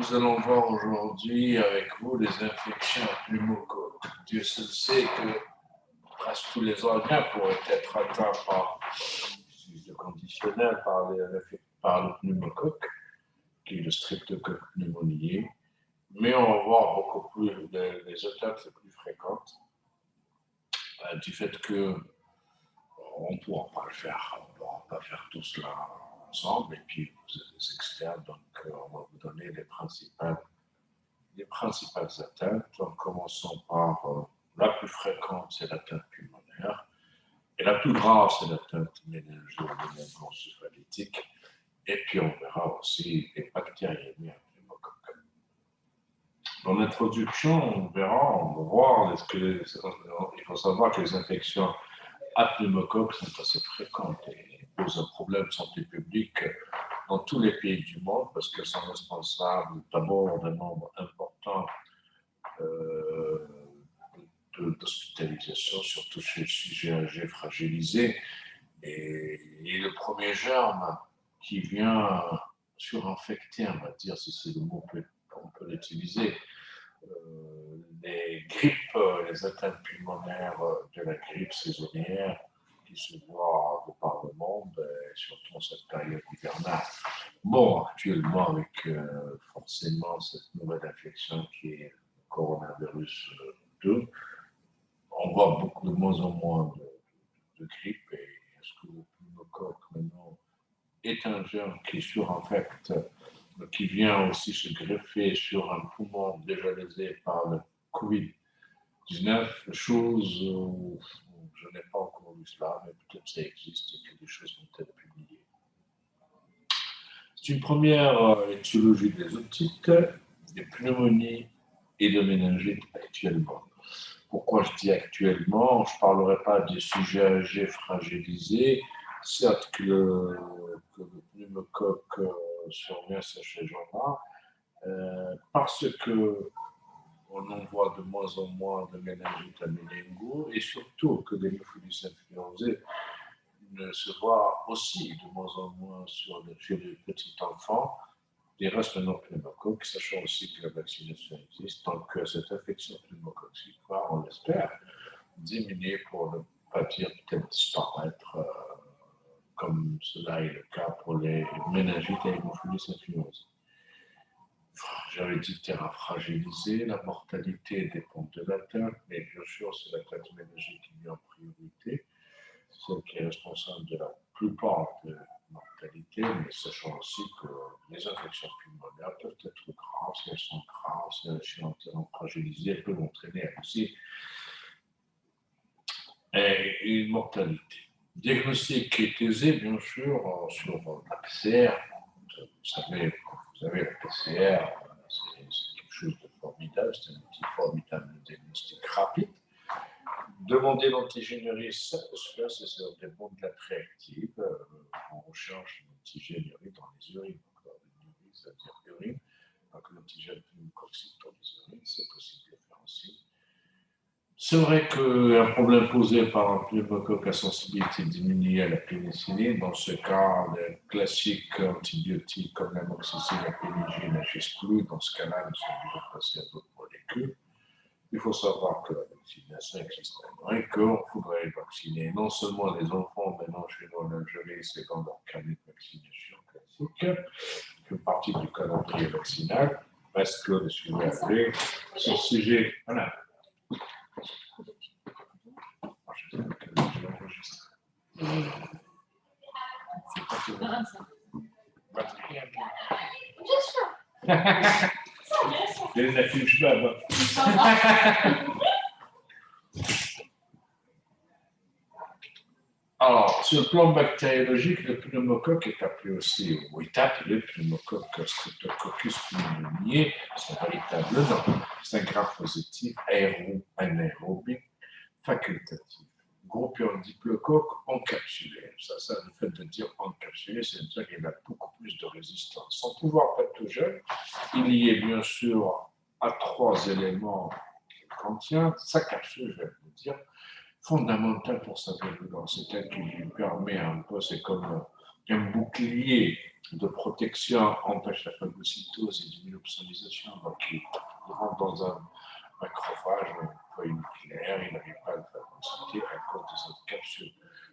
Nous allons voir aujourd'hui avec vous les infections à pneumocoque. Dieu seul sait que presque tous les organes pourraient être atteints par le conditionnel, par le pneumocoque, qui est le streptocoque pneumoniae. Mais on va voir beaucoup plus les attaques les plus fréquentes du fait que on ne pourra pas le faire. On ne pourra pas faire tout cela ensemble. Et puis, vous êtes des experts, donc on va vous donner les principales atteintes, en commençant par la plus fréquente, c'est l'atteinte pulmonaire, et la plus grave, c'est l'atteinte méningo-encéphalytique, et puis on verra aussi les bactériémies à pneumocoque. Dans l'introduction, on va voir, il faut savoir que les infections à pneumocoque sont assez fréquentes et posent un problème de santé publique dans tous les pays du monde parce qu'elles sont responsables d'abord d'un nombre important d'hospitalisation, surtout chez les sujets âgés fragilisés. Et le premier germe qui vient surinfecter, on va dire, si c'est le mot qu'on peut l'utiliser, les grippes, les atteintes pulmonaires de la grippe saisonnière qui se voit de par le monde, et surtout en cette période hivernale. Bon, actuellement, avec forcément cette nouvelle infection qui est le coronavirus 2, on voit de moins en moins de grippe. Et est-ce que le pneumocoque maintenant est un germe qui surinfecte, qui vient aussi se greffer sur un poumon déjà lésé par le Covid-19, chose où je n'ai pas encore vu cela, mais peut-être ça existe et que des choses vont être publiées. C'est une première étiologie des otites, des pneumonies et de méningite actuellement. Pourquoi je dis actuellement? Je ne parlerai pas des sujets âgés fragilisés. Certes que le pneumocoque survient chez ces gens-là, parce qu'on en voit de moins en moins de méningite à méningo, et surtout que l'hémophilus influenzae ne se voit aussi de moins en moins chez les petits enfants. Il reste maintenant pneumocoque, sachant aussi que la vaccination existe, donc cette infection pneumococcique va, on l'espère, diminuer pour ne pas dire peut-être disparaître, comme cela est le cas pour les méningites et hémophilus influenzae. J'avais dit terrain fragilisé, la mortalité dépend de l'atteinte, mais bien sûr, c'est l'atteinte méningite qui est en priorité, celle qui est responsable de la plupart de mortalité, mais sachant aussi que les infections pulmonaires peuvent être graves, si elles sont graves, si elles sont entièrement fragilisées, elles peuvent entraîner aussi une mortalité. Diagnostic est aisé, bien sûr, sur la PCR. Vous savez, la PCR, c'est quelque chose de formidable, c'est un outil formidable de diagnostic rapide. Demander l'antigénurie, ça peut se faire, c'est sur des bombes de la réactive. On recherche l'antigénurie dans les urines. Donc, dans l'urine, c'est-à-dire urine. Donc, l'antigène pneumococcique dans les urines, c'est possible de le faire aussi. C'est vrai qu'un problème posé par un pneumocoque à sensibilité diminuée à la pénicilline, dans ce cas, les classiques antibiotiques comme l'amoxicilline et la pénicilline n'agissent plus. Dans ce cas-là, nous sommes obligés de passer à d'autres molécules. Il faut savoir que la vaccination existe et qu'il faudrait vacciner non seulement les enfants, maintenant chez nous en Algérie, c'est dans leur carnet de vaccination classique, qui fait partie du calendrier vaccinal, parce que le sujet âgé, ce sujet, voilà. Je sais que je l'enregistre. C'est pas que bien sûr. Les affiches là-bas. Alors, sur le plan bactériologique, le pneumocoque est appelé aussi, ou est appelé pneumocoque Streptococcus pneumoniae, son véritable nom. C'est un gram-positif anaérobique facultatif. Groupé en diplocoque encapsulé. Ça, le fait de dire encapsulé, c'est-à-dire qu'il a beaucoup plus de résistance. Son pouvoir pathogène, il y est bien sûr à 3 éléments qu'il contient. Sa capsule, je vais vous dire, fondamentale pour sa virulence. C'est elle qui lui permet un peu, c'est comme un bouclier de protection empêche la phagocytose et l'immunopsonisation, donc il rentre dans un macrophage polynucléaire, il n'arrive pas à le phagocyter à cause de cette capsule.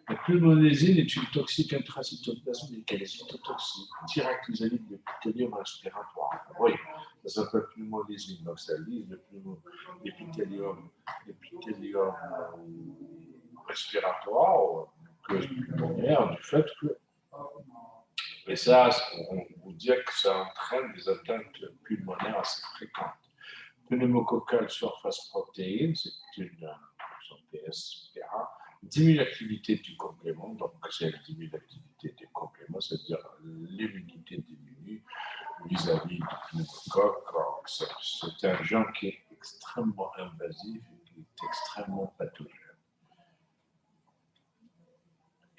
La pulmonésine est une toxique intracytoplasmique, elle est cytotoxique, direct vis-à-vis de l'épithélium respiratoire. Oui, ça s'appelle pulmonésine, donc ça lise l'épithélium respiratoire, pulmonaire, du fait que. Et ça, on vous dit que ça entraîne des atteintes pulmonaires assez fréquentes. Pneumococcal surface protéine, c'est une PSPA, diminue l'activité du complément, donc c'est elle diminue l'activité des compléments, c'est-à-dire l'immunité diminue vis-à-vis du pneumocoque. C'est un gène qui est extrêmement invasif et qui est extrêmement pathogène.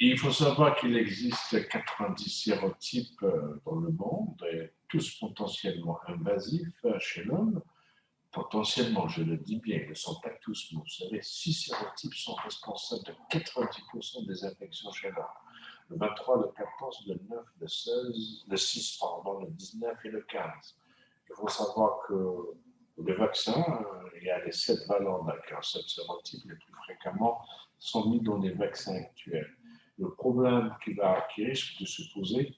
Et il faut savoir qu'il existe 90 sérotypes dans le monde, et tous potentiellement invasifs chez l'homme. Potentiellement, je le dis bien, ils ne sont pas tous, mais vous savez, 6 sérotypes sont responsables de 90% des infections chez l'homme. Le 23, le 14, le 9, le 16, le 6, pardon, le 19 et le 15. Il faut savoir que les vaccins, il y a les 7 valents d'accord, 7 sérotypes les plus fréquemment sont mis dans les vaccins actuels. Le problème qui risque de se poser,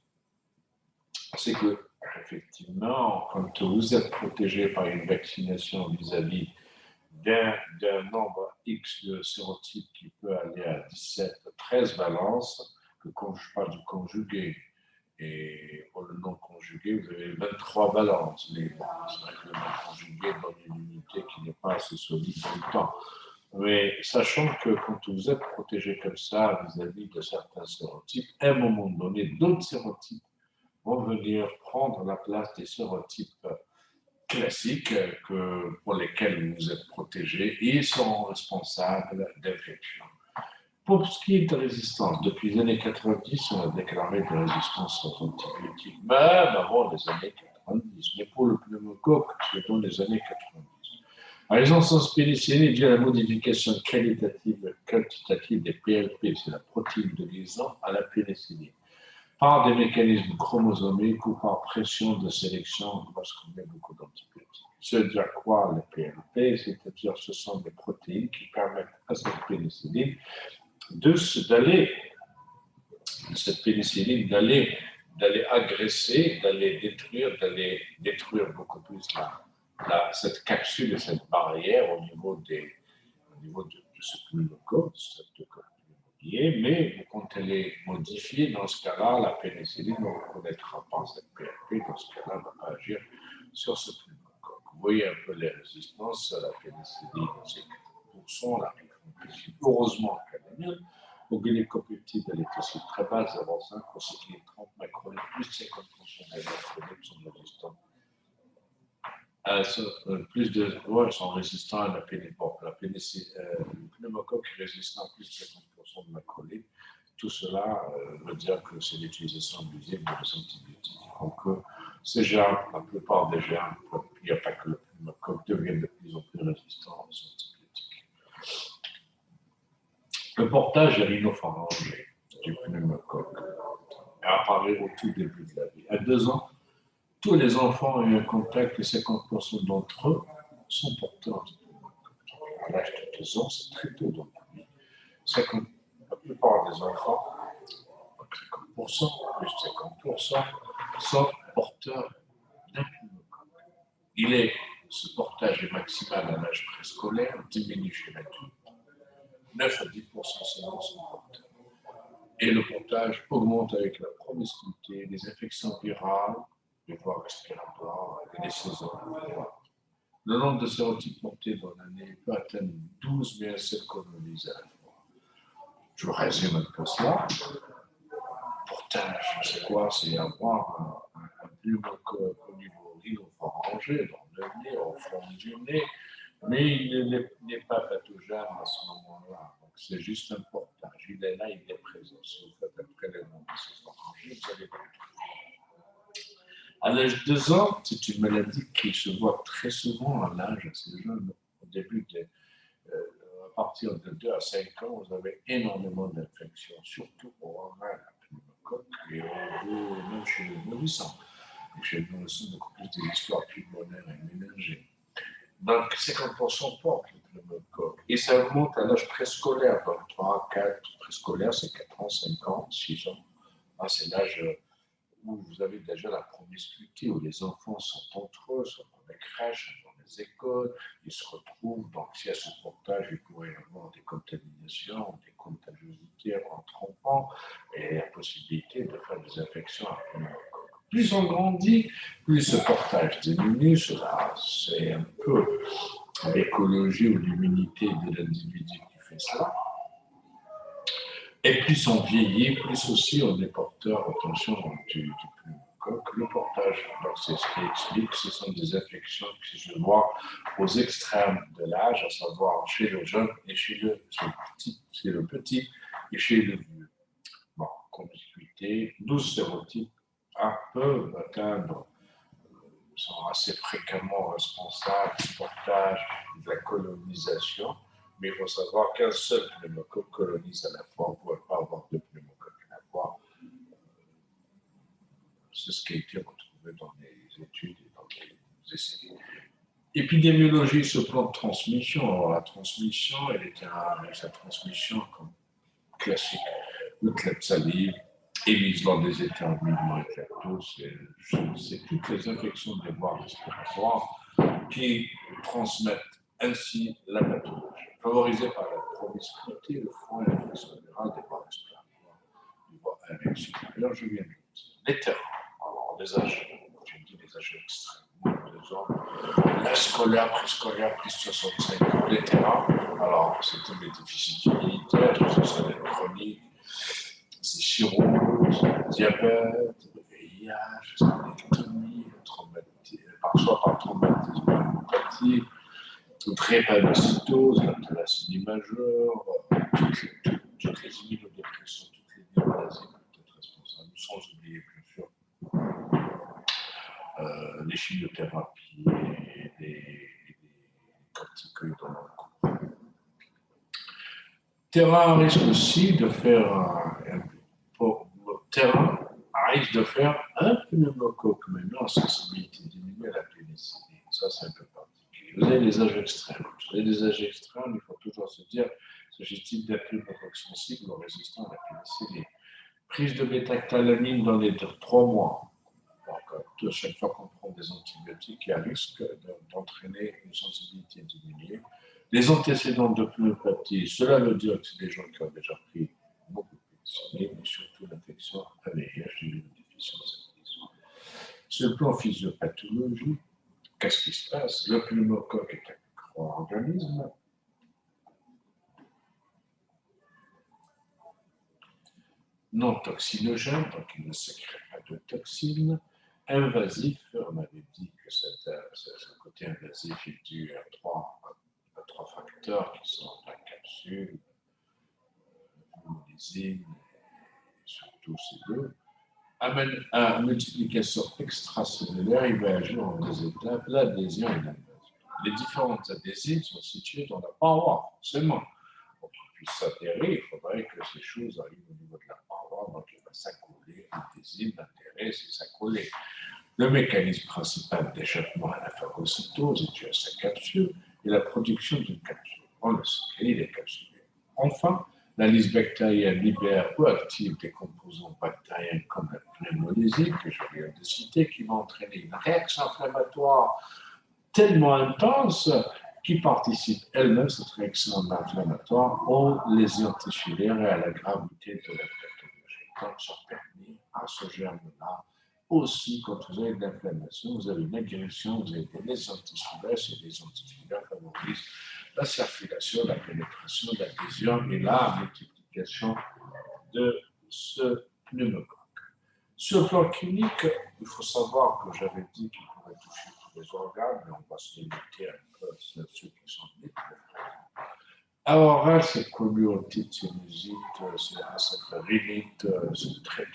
c'est que, effectivement, quand vous êtes protégé par une vaccination vis-à-vis d'un nombre X de sérotypes qui peut aller à 17, 13 valences, que quand je parle du conjugué, et pour le non conjugué, vous avez 23 valences. Mais bon, c'est vrai que le non conjugué donne une unité qui n'est pas assez solide dans le temps. Mais sachant que quand vous êtes protégé comme ça vis-à-vis de certains sérotypes, à un moment donné, d'autres sérotypes vont venir prendre la place des sérotypes classiques pour lesquels vous êtes protégé et ils seront responsables d'infections. Pour ce qui est de résistance, depuis les années 90, on a déclaré des résistances aux antibiotiques, même avant les années 90, mais pour le pneumocoque, c'est dans les années 90. La résistance pénicilline est due à la modification qualitative et quantitative des PLP, c'est la protéine de liaison à la pénicilline, par des mécanismes chromosomiques ou par pression de sélection lorsqu'on met beaucoup d'antibiotiques. C'est-à-dire quoi les PLP? C'est-à-dire ce sont des protéines qui permettent à cette pénicilline d'aller agresser, d'aller détruire beaucoup plus cette capsule et cette barrière au niveau de ce pneumocoque, mais quand elle est modifiée, dans ce cas-là, la pénicilline ne reconnaîtra pas cette PLP, dans ce cas-là, elle ne va pas agir sur ce pneumocoque. Vous voyez un peu les résistances à la pénicilline, c'est 4%, la pénicilline, heureusement qu'elle est mieux. Au glycopeptide, elle est aussi très basse, 0,5, pour ce qui est 30 macrolitres, plus 50% des macrolitres sont résistants. Ils sont résistants à la pénicilline. Le pneumocoque est résistant à plus de 50% de macrolides. Tout cela veut dire que c'est l'utilisation abusive des antibiotiques. Donc, ces germes, la plupart des germes, il n'y a pas que le pneumocoque, deviennent de plus en plus résistants aux antibiotiques. Le portage rhinopharyngé du pneumocoque apparaît au tout début de la vie. À 2 ans, tous les enfants ont eu un contact et 50% d'entre eux sont porteurs du pneumocoque. À l'âge de 2 ans, c'est très tôt dans la vie. La plupart des enfants, 50%, plus de 50%, sont porteurs d'un pneumocoque. Ce portage est maximal à l'âge préscolaire, diminue chez l'adulte. 9 à 10% seulement sont porteurs. Et le portage augmente avec la promiscuité, les infections virales, les voies respiratoires et les saisons. Le nombre de sérotypes montés dans l'année peut atteindre 12 000 colonies à la fois. Je résume un peu cela. Portage, c'est quoi? C'est avoir un pneumocoque au niveau rhinopharyngé, dans le nez, au fond du nez, mais il n'est pas pathogène à ce moment-là. Donc c'est juste un portage. Il est là, il est présent. Si vous faites un prélèvement de ce pharyngé, vous allez le trouver. À l'âge de 2 ans, c'est une maladie qui se voit très souvent à l'âge assez jeune. Au début, à partir de 2 à 5 ans, vous avez énormément d'infections, surtout orales. pneumocoque et même chez les nourrissons. Et chez les nourrissons, beaucoup plus des histoires pulmonaires et méningées. Donc, 50% portent le pneumocoque. Et ça remonte à l'âge préscolaire, donc 3, 4, préscolaire, c'est 4 ans, 5 ans, 6 ans. Ah, c'est l'âge où vous avez déjà la promiscuité, où les enfants sont entre eux, sont dans les crèches, dans les écoles, ils se retrouvent. Donc, s'il y a ce portage, il pourrait y avoir des contaminations, des contagiosités entre enfants, et la possibilité de faire des infections à pneumocoque. Plus on grandit, plus ce portage diminue. Cela, c'est un peu l'écologie ou l'immunité de l'individu qui fait ça. Et plus on vieillit, plus aussi on est porteur, attention, du pneumocoque. Le portage, donc c'est ce qui explique, ce sont des infections qui se voient aux extrêmes de l'âge, à savoir chez le jeune et chez le petit et chez le vieux. Bon, promiscuité, 12 sérotypes peuvent atteindre, sont assez fréquemment responsables du portage, de la colonisation, mais il faut savoir qu'un seul pneumocoque colonise à la fois. On ne pourrait pas avoir deux pneumocoques à la fois. C'est ce qui a été retrouvé dans les études et dans les essais. Épidémiologie, ce plan de transmission. Alors, la transmission, elle était sa transmission comme classique. Le klebsielle, émise lors des éternuements éclateux, c'est toutes les infections des voies respiratoires qui transmettent ainsi la pathologie, favorisée par la promiscuité, le foie et l'infection générale des voies respiratoires, du voie aérienne supérieure, je viens de le dire. Les terrains, alors les âges, j'ai dit les âges extrêmes, 2 ans, l'âge scolaire, préscolaire, plus 65 ans, les terrains, alors c'était les déficits immunitaires, c'est des chroniques, c'est cirrhose, diabète, VIH, splénéctomie, parfois par traumatisme pneumopathie, drépanocytose, la thalassémie majeure, toutes les immunodépressions, toutes les néoplasies peuvent être responsables, sans oublier bien sûr les chimiothérapies et les corticoïdes dans le corps. Terrain risque aussi de faire un pneumocoque maintenant, sensibilité diminuée à la pénicilline. Ça, c'est un peu particulier. Vous avez les âges extrêmes. Vous avez des âges extrêmes, il faut toujours se dire, s'agit-il d'un pneumocoque sensible ou résistant à la pénicilline. Prise de bêta-calamine dans les 3 mois. Donc, chaque fois qu'on prend des antibiotiques, il y a risque d'entraîner une sensibilité diminuée. Les antécédents de pneumopathie, cela veut dire que c'est des gens qui ont déjà pris beaucoup de pénicilline et surtout l'infection AVIH, l'immunodéficience. Sur le plan physiopathologie, qu'est-ce qui se passe? Le pneumocoque est un micro-organisme non toxinogène, donc il ne sécrète pas de toxines, invasif, on avait dit que ce côté invasif est dû à trois facteurs qui sont la capsule, l'immunisine, et surtout ces deux, amène à multiplication extracellulaire, il va agir en 2 étapes, l'adhésion et l'invasion. Les différentes adhésions sont situées dans la paroi, forcément. Pour qu'il puisse s'adhérer, il faudrait que ces choses arrivent au niveau de la paroi, donc il va s'accouler, l'adhésion, l'intérêt, c'est s'accouler. Le mécanisme principal d'échappement à la phagocytose est dû à sa capsule et la production d'une capsule. On le sait, il est capsulé. Enfin, la liste bactérienne libère ou active des composants bactériens comme la pneumolysie, que je viens de citer, qui va entraîner une réaction inflammatoire tellement intense qui participe elle-même, cette réaction inflammatoire, aux lésions tissulaires et à la gravité de la pathologie. Donc, ça permet à ce germe-là aussi, quand vous avez de l'inflammation, vous avez une agression, vous avez des lésions tissulaires, ces lésions tissulaires favorisent la circulation, la pénétration, l'adhésion et la multiplication de ce pneumocoque. Sur le plan clinique, il faut savoir que j'avais dit qu'il pourrait toucher tous les organes, mais on va se limiter un peu à ceux qui sont nés. Alors, c'est coliotite, sinusite, c'est encéphalite, c'est très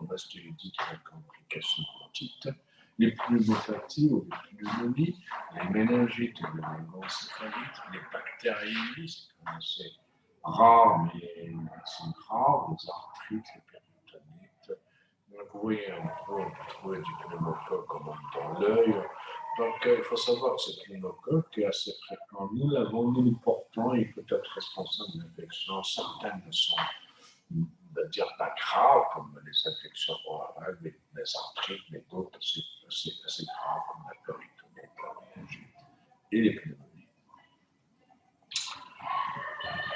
mastéoïdite, la complication otite. Les pneumopathies ou les pneumonies, les méningites et les méningoencéphalites, les bactériémies, c'est quand même assez rare, mais elles sont graves, les arthrites, les péritonées, vous voyez, on peut trouver du pneumocoque dans l'œil. Donc, il faut savoir que ce pneumocoque est assez fréquent. Nous l'avons, nous le portons, il peut être responsable d'infections. Certaines sont, pas graves, comme les infections orales, les arthrites, mais d'autres assez graves, comme la péritonite, la méningite et les pneumonies.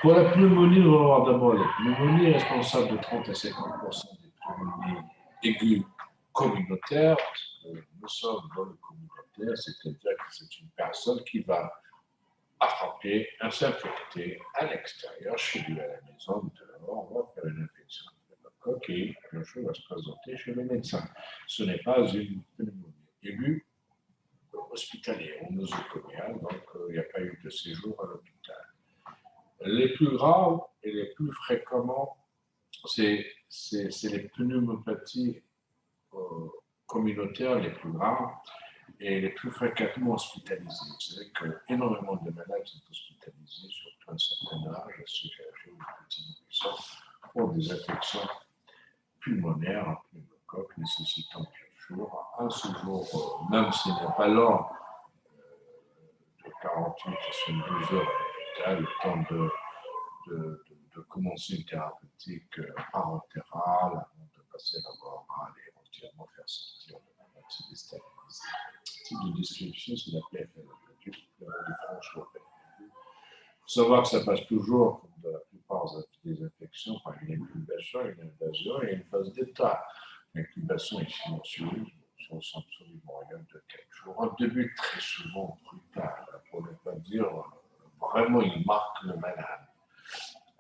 Pour la pneumonie, nous allons voir d'abord les pneumonies responsables de 30 à 50% des pneumonies aiguës communautaires. Nous sommes dans le communautaire, c'est-à-dire que c'est une personne qui va attraper, s'infecter à l'extérieur, chez lui à la maison, dehors, on va faire une infection pneumocoque et un jour va se présenter chez le médecin. Ce n'est pas une pneumonie aiguë hospitalière ou nosocomiale, donc il n'y a pas eu de séjour à l'hôpital. Les plus graves et les plus fréquemment, c'est les pneumopathies communautaires les plus graves et les plus fréquemment hospitalisées. Vous savez qu'énormément de malades sont hospitalisés, surtout à un certain âge, assez âgés ou petits nourrissons, pour des infections pulmonaires, un pneumocoque nécessitant bien sûr un séjour, même s'il n'y a pas l'ordre de 48 à 72 heures à l'hôpital, le temps de commencer une thérapeutique parentérale avant de passer la voie orale et éventuellement faire sortir le malade déstabilisé. Ce type de description, c'est la PFL, la franche-lopée. Il faut savoir que ça passe toujours, comme dans la plupart des infections, par une incubation, une invasion et une phase d'état. L'incubation est silencieuse, on sent absolument rien de 4 jours. Un début très souvent brutal, pour ne pas dire vraiment, il marque le malade.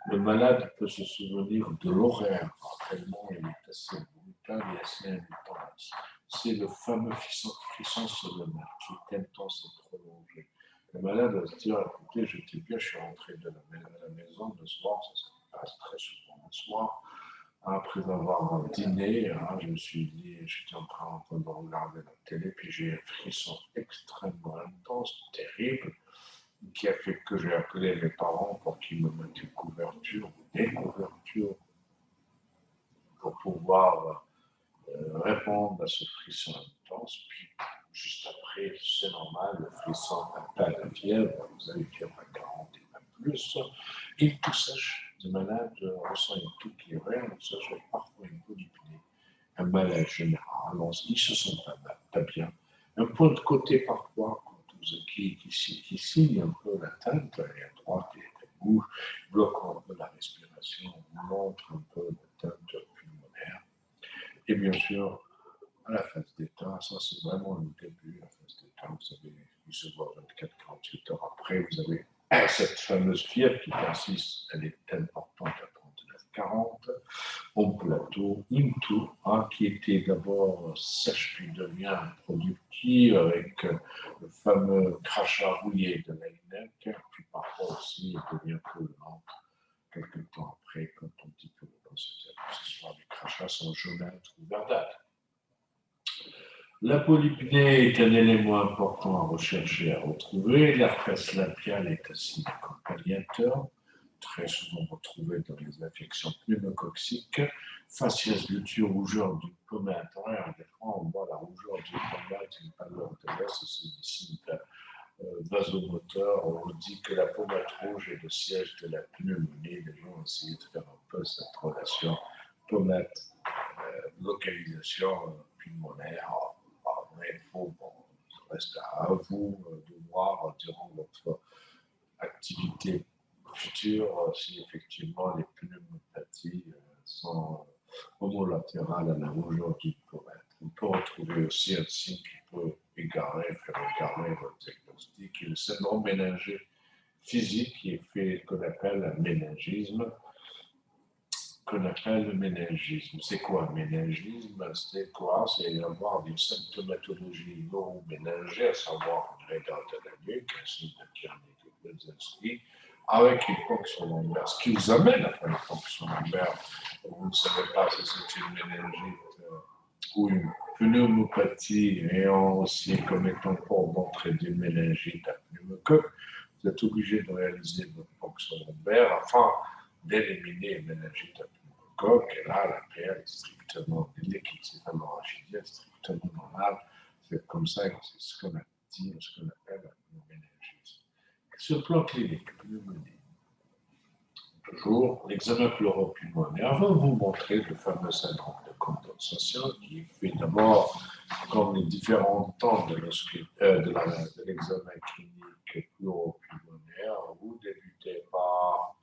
Le malade peut se souvenir de l'horaire, tellement il est assez brutal et assez intense. C'est le fameux frisson solennel qui est intense et prolongé. Le malade va se dire, écoutez, j'étais bien, je suis rentré à la maison le soir, ça se passe très souvent le soir. Après avoir dîné, je me suis dit, j'étais en train de regarder la télé, puis j'ai un frisson extrêmement intense, terrible, qui a fait que j'ai appelé mes parents pour qu'ils me mettent une couverture, des couvertures, pour pouvoir répondre à ce frisson intense. Puis, juste après, c'est normal, le frisson appelle la fièvre, vous avez une fièvre à 40 et même plus. Une toux sèche, le malade ressent une toux qui est réelle, ça fait parfois une polypnée, un malaise général, ils ne se sentent pas bien. Un point de côté parfois, qui signe un peu la tête, et à droite et à gauche, bloque un peu la respiration, montre un peu la tête pulmonaire. Et bien sûr, à la phase d'état, ça c'est vraiment le début, la phase d'état, vous savez, il se voit 24-48 heures après, vous avez cette fameuse fièvre qui persiste, elle est importante à 39-40, au plateau, une toux, qui était d'abord sèche puis devient productive avec le fameux crachat rouillé de l'AINEC, puis parfois aussi elle devient brûlante quelques temps après, quand on dit que ce soir les crachats sont jaunâtres ou verdâtres. La polypnée est un élément important à rechercher et à retrouver. L'herpès labial est aussi accompagnateur, très souvent retrouvé dans les infections pneumococciques. Faciès luteure, rougeur du pommet intérieur. Des fois, on voit la rougeur du pommet, une pâleur de l'os, c'est des signes vasomoteur. On dit que la pommette rouge est le siège de la pneumonie. Les gens ont essayé de faire un peu cette relation pommette, localisation pulmonaire. Mais il faut, reste à vous de voir durant votre activité future si effectivement les pneumopathies sont homolatérales à la rougeur du pommette. On peut retrouver aussi un signe qui peut faire égarer votre diagnostic, qui est le syndrome méningé physique, qui est fait qu'on appelle un méningisme. C'est quoi un méningisme? C'est quoi? C'est avoir une symptomatologie neuro-méningée, à savoir une raideur de la nuque, un signe de Kernicke-Belzinski, avec une ponction lombaire. Ce qui vous amène après la ponction lombaire, vous ne savez pas si c'est une méningite ou une pneumopathie ayant aussi comme étant port d'entrée d'une méningite à pneumocoque, vous êtes obligé de réaliser votre ponction lombaire afin d'éliminer une méningite à pneumocoque, et là, la PL est stricte. strictement, liquide céphalorachidien, strictement normal. C'est comme ça que c'est ce qu'on a dit, ce qu'on appelle la pneumoméningite. Sur le plan clinique, pneumonie. Toujours, l'examen pleuropulmonaire va vous montrer le fameux syndrome de condensation qui fait d'abord, comme les différents temps de l'examen clinique pleuropulmonaire, vous débutez par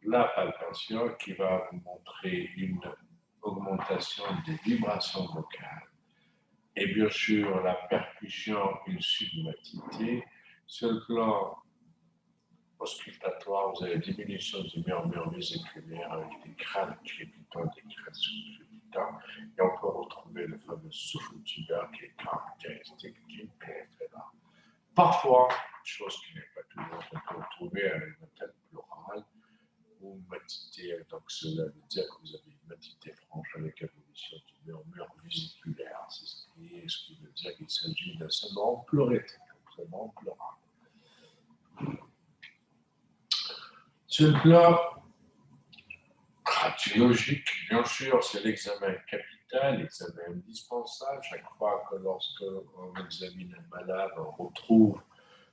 la palpation qui va vous montrer une augmentation des vibrations vocales et bien sûr la percussion, une submatité. Sur le plan auscultatoire, vous avez diminution du murmure vésiculaire avec des crânes crépitants, des crêtes crépitants, et on peut retrouver le fameux souffle tubaire qui est caractéristique d'une PFLA. Parfois, chose qui n'est pas toujours, on peut retrouver avec une tête pleurale ou une matité, donc cela veut dire que vous avez une matité franche avec évolution du murmure vésiculaire, c'est ce qui veut dire qu'il s'agit d'un syndrome pleurétique, un syndrome pleural. Sur le plan radiologique, bien sûr, c'est l'examen capital, l'examen indispensable. Chaque fois que lorsqu'on examine un malade, on retrouve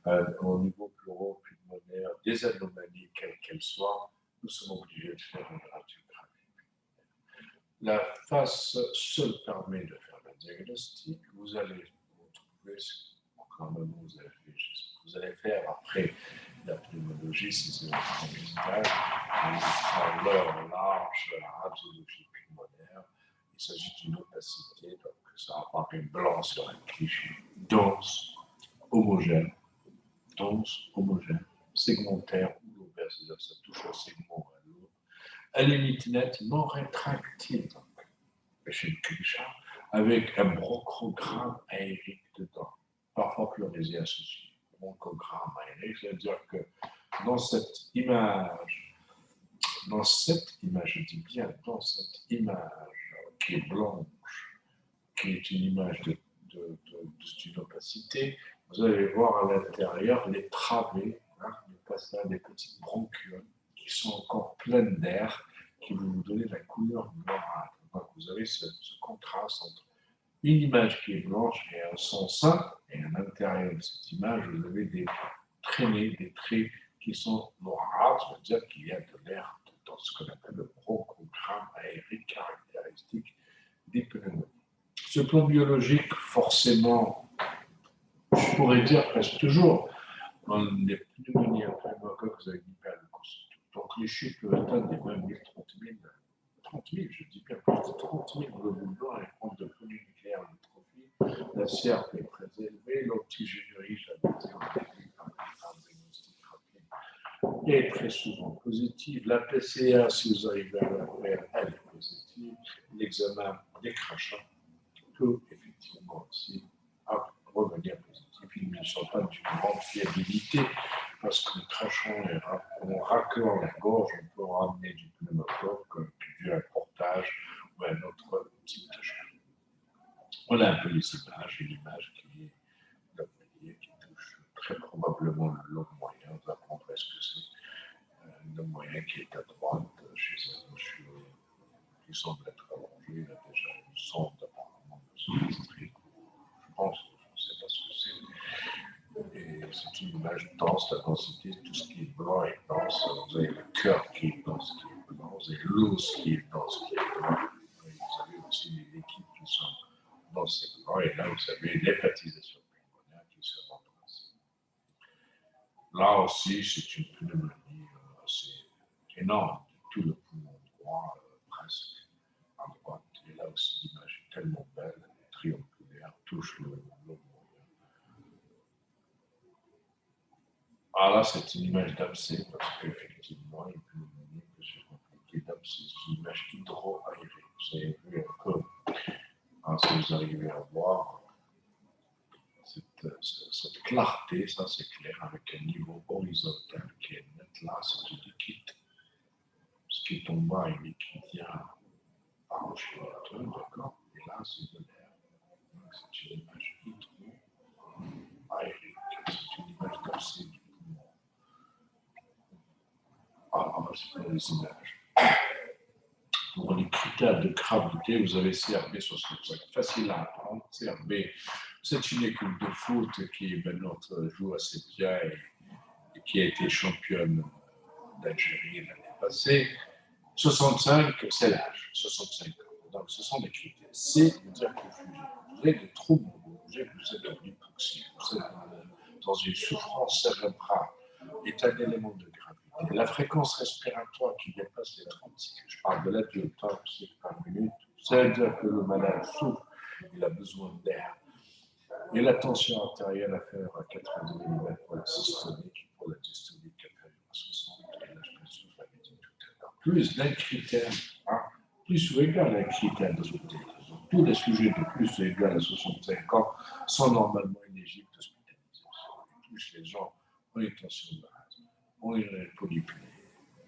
au niveau pleuropulmonaire des anomalies, quelles qu'elles soient, nous sommes obligés de faire une radiographie. La face seule permet de faire le diagnostic. Vous allez retrouver quand même vous allez faire après la pneumologie, c'est une médicale, en l'heure large, la radiologie pulmonaire. Il s'agit d'une opacité, donc ça apparaît blanc sur un cliché, dense, homogène, segmentaire ou lobaire, c'est-à-dire que ça touche au segment ou à l'autre. À limite nette, non rétractile, donc, chez le cliché, avec un bronchogramme aérique dedans, parfois pleurisé associé. Bronchogramme aérique, c'est-à-dire que dans cette image, je dis bien, dans cette image qui est blanche, qui est une image d'une opacité, vous allez voir à l'intérieur les travées, du passage des petites bronchioles qui sont encore pleines d'air, qui vont vous donner la couleur noire. Donc vous avez ce contraste entre une image qui est blanche et un son sain, et à l'intérieur de cette image, vous avez des traînées, des traits qui sont noirs, ça veut dire qu'il y a de l'air dans ce qu'on appelle le bronchogramme aérique caractéristique des pneumonies. Ce plan biologique, forcément, je pourrais dire presque toujours, dans les pneumonies à pneumocoque avec hyperleucocyte. Donc les chiffres peuvent atteindre des 20 000, 30 000, je dis bien plus de 30 000 globules blancs et compte de polynucléaire neutrophile. La CRP est très élevée, l'oxygénurie, j'avais dit, par un diagnostic rapide, est très souvent positive. La PCA, si vous arrivez à la faire, elle est positive. L'examen des crachats peut effectivement aussi revenir positif. Ils ne sont pas d'une grande fiabilité parce qu'en crachant et en raclant la gorge, on peut ramener du pneumocoque, dû à un portage ou à un autre type de chose. Voilà un peu les images, une image qui est l'anomalie, qui touche très probablement le lobe moyen. Vous apprendrez ce que c'est. Le lobe moyen qui est à droite chez un monsieur qui semble être allongé. Il a déjà une sonde apparemment de son district. Je pense, je ne sais pas ce que c'est. Et c'est une image dense, la densité, tout ce qui est blanc est dense. Vous avez le cœur qui est dense, qui est blanc. Vous avez l'os qui est dense, qui est blanc. Et vous avez aussi les liquides qui sont denses et blancs. Et là, vous avez l'hépatisation pulmonaire qui se remplace. Là aussi, c'est une pneumonie assez énorme de tout le poumon droit, presque à droite. Et là aussi, l'image est tellement belle, elle est triangulaire, touche le lobe moyen. Ah là, c'est une image d'abcès, parce qu'effectivement, une pneumonie peut se compliquer d'abcès. C'est une image hydro-aérienne. Vous avez vu un peu, si vous arrivez à voir cette clarté, ça c'est clair, avec un niveau horizontal qui est net là, c'est du liquide. Ce qui est en bas est liquidien par oscillateur, d'accord? Et là, c'est de l'air. Donc c'est une image hydro-aérienne. C'est une image d'abcès du poumon. Alors, c'est pour les images. Pour les critères critères de gravité, vous avez CRB65. Facile à apprendre. CRB, c'est une équipe de foot qui maintenant joue assez bien et qui a été championne d'Algérie l'année passée. 65, c'est l'âge, 65 ans. Donc, ce sont des critères. C veut dire que vous avez des troubles neurologiques, vous êtes en hypoxie, vous êtes dans une souffrance cérébrale, est un élément de gravité. La fréquence respiratoire qui dépasse les 36, je parle de l'adulte, 36 par minute, ça veut dire que le malade souffre, il a besoin d'air. Et la tension artérielle inférieure à 90 mm pour la systolique, pour la dystolique inférieure à 60, et la pression, je l'avais dit tout à l'heure. Plus d'un critère, plus ou égal à un critère d'hospitalisation. Tous les sujets de plus ou égal à 65 ans sont normalement éligibles d'hospitalisation. Plus les gens ont une tension basse, ont une polypnée,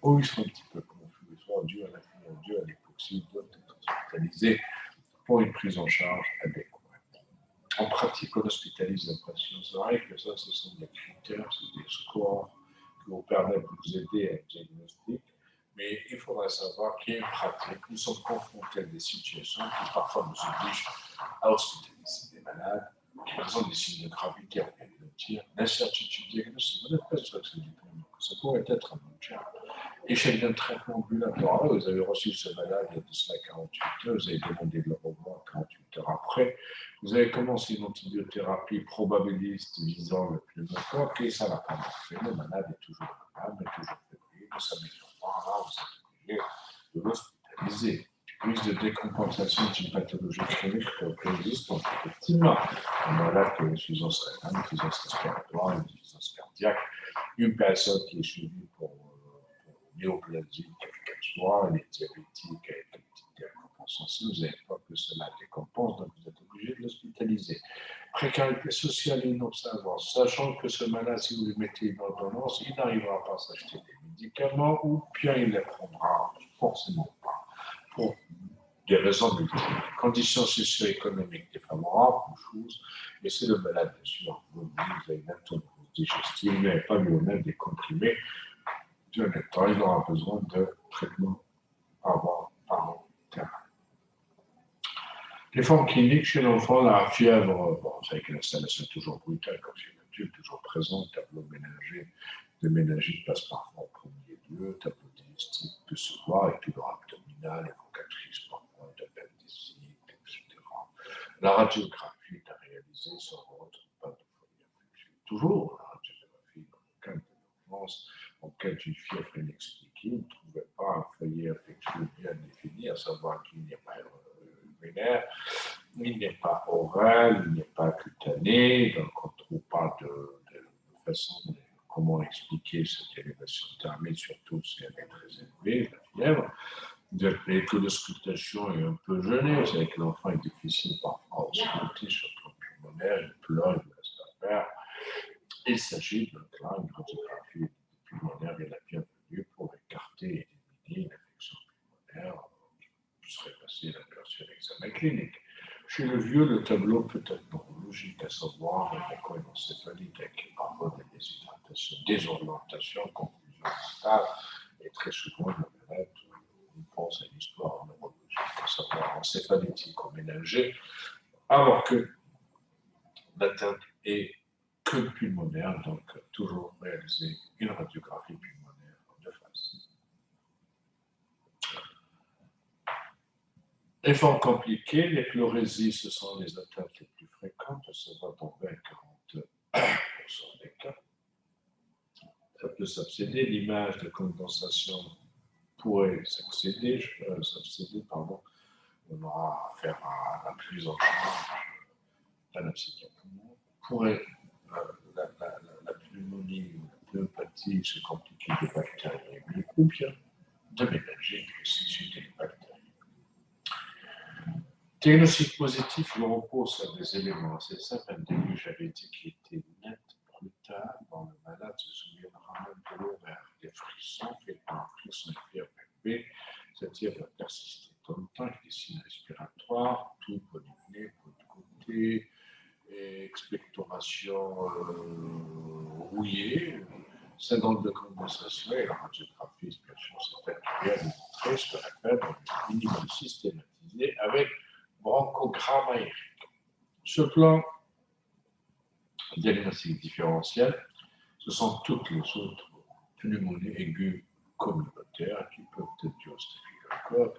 ou ils sont un petit peu confus, soit dû à la fièvre, dû à l'hypoxie, doivent être hospitalisés pour une prise en charge adéquate. En pratique, on hospitalise les patients. C'est vrai que ça, ce sont des critères, c'est des scores qui vous permettent de vous aider à un diagnostic. Mais il faudra savoir qu'il y a une pratique. Nous sommes confrontés à des situations qui parfois nous obligent à hospitaliser des malades qui présentent des signes de gravité, on vient de le dire, d'incertitude diagnostique. Vous n'êtes pas sûr que c'est du tout. Ça pourrait être un handicap. Échec d'un traitement ambulatoire. Vous avez reçu ce malade il y a de cela 48 heures, vous avez demandé de le revoir 48 heures après. Vous avez commencé une antibiothérapie probabiliste visant le pneumocoque et ça n'a pas marché. Le malade est toujours malade, est toujours fébrile, ne s'améliore pas. Là, vous êtes obligé de l'hospitaliser. Risque de décompensation d'une pathologie chronique préexistante, effectivement. Un malade qui a une insuffisance rénale, une insuffisance respiratoire, une insuffisance cardiaque, une personne qui est suivie pour néoplasie, quelle qu'elle soit, elle est diabétique avec une petite décompensation, vous n'avez pas que cela décompense, donc vous êtes obligé de l'hospitaliser. Précarité sociale et non-savoir, sachant que ce malade, si vous lui mettez une ordonnance, il n'arrivera pas à s'acheter des médicaments ou bien il ne les prendra forcément pas. Pour des raisons multiples. Conditions socio-économiques défavorables, une chose, et c'est le malade, bien sûr, vous avez une intolerance digestive, vous n'avez pas lui-même des comprimés. De temps, il aura besoin de traitement parentéral. Les formes cliniques chez l'enfant, la fièvre, bon, c'est avec une installation toujours brutale, comme chez l'adulte, toujours présente, tableau ménagé, de méningite passe parfois en premier lieu, tableau digestif peut se voir, avec douleur abdominale, évocatrice parfois d'appendicite, etc. La radiographie est à réaliser sans autre, pas de folie infectieuse. Toujours, la radiographie, dans le cas de l'urgence, en cas d'une fièvre inexpliquée, ne trouvait pas un foyer infectieux bien défini, à savoir qu'il n'y a pas urinaire, il n'est pas oral, il n'est pas cutané, donc on ne trouve pas de façon de comment expliquer cette élévation thermique, surtout si elle est très élevée, la fièvre. Et que l'auscultation est un peu gênée, c'est que l'enfant est difficile parfois à ausculter, surtout pulmonaire, il pleure, il ne laisse pas faire. Il s'agit de une radiographie pulmonaire et la bienvenue pour écarter et éliminer une infection pulmonaire qui serait facile à faire sur l'examen clinique. Chez le vieux, le tableau peut être neurologique, à savoir la choléncéphalite avec parfois des déshydratations, désorientation, confusion mentale, et très souvent le malade, on pense à une histoire neurologique, à savoir encéphalético-méningée, alors que l'atteinte est que pulmonaire, donc toujours réaliser une radiographie pulmonaire de face. Les formes compliquées, les pleurésies, ce sont les atteintes les plus fréquentes, ça va dans 20-40% des cas. Ça peut s'abséder, l'image de condensation pourrait s'abséder, on aura affaire à la prise en charge d'un psychiatre. Pourrait la pneumonie ou la pneumopathie se compliquer de bactéries ou bien de méningite aussi des bactéries. Diagnostic positif, il repose sur des éléments assez simples. Un début, j'avais dit qu'il était net, brutal. Bon, le malade se souviendra même de l'horaire, des frissons, fait par un frisson fièvre élevée. Cette fièvre va persister dans le temps avec des signes respiratoires, tout polypnée, peau de côté, expectoration rouillée, 50 de condensation et la radiographie, bien sûr, c'est actuel de montrer ce qu'on appelle une minimum systématisé avec bronchogramme aérique. Ce plan diagnostic différentiel, ce sont toutes les autres pneumonies aiguës communautaires qui peuvent être dues au staphylocoque,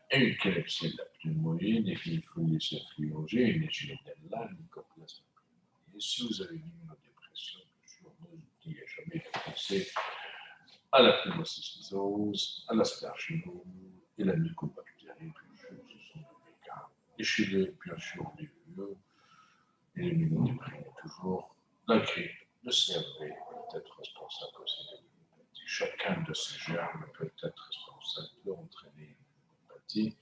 et une calopsie de la pneumonie, une échinophilies influengée, une Legionella, une mycoplasme. Et si vous avez une immunodépression, bien sûr, n'oubliez jamais de penser à la pneumocystose, à l'aspergillose et la mycobactérie, bien sûr, ce sont des cas. Et chez les, bien sûr, les vieux, et l'immunodépression toujours, la grippe, le CRV peut être responsable aussi de l'immunopathie. Chacun de ces germes peut être responsable d'entraîner une immunopathie.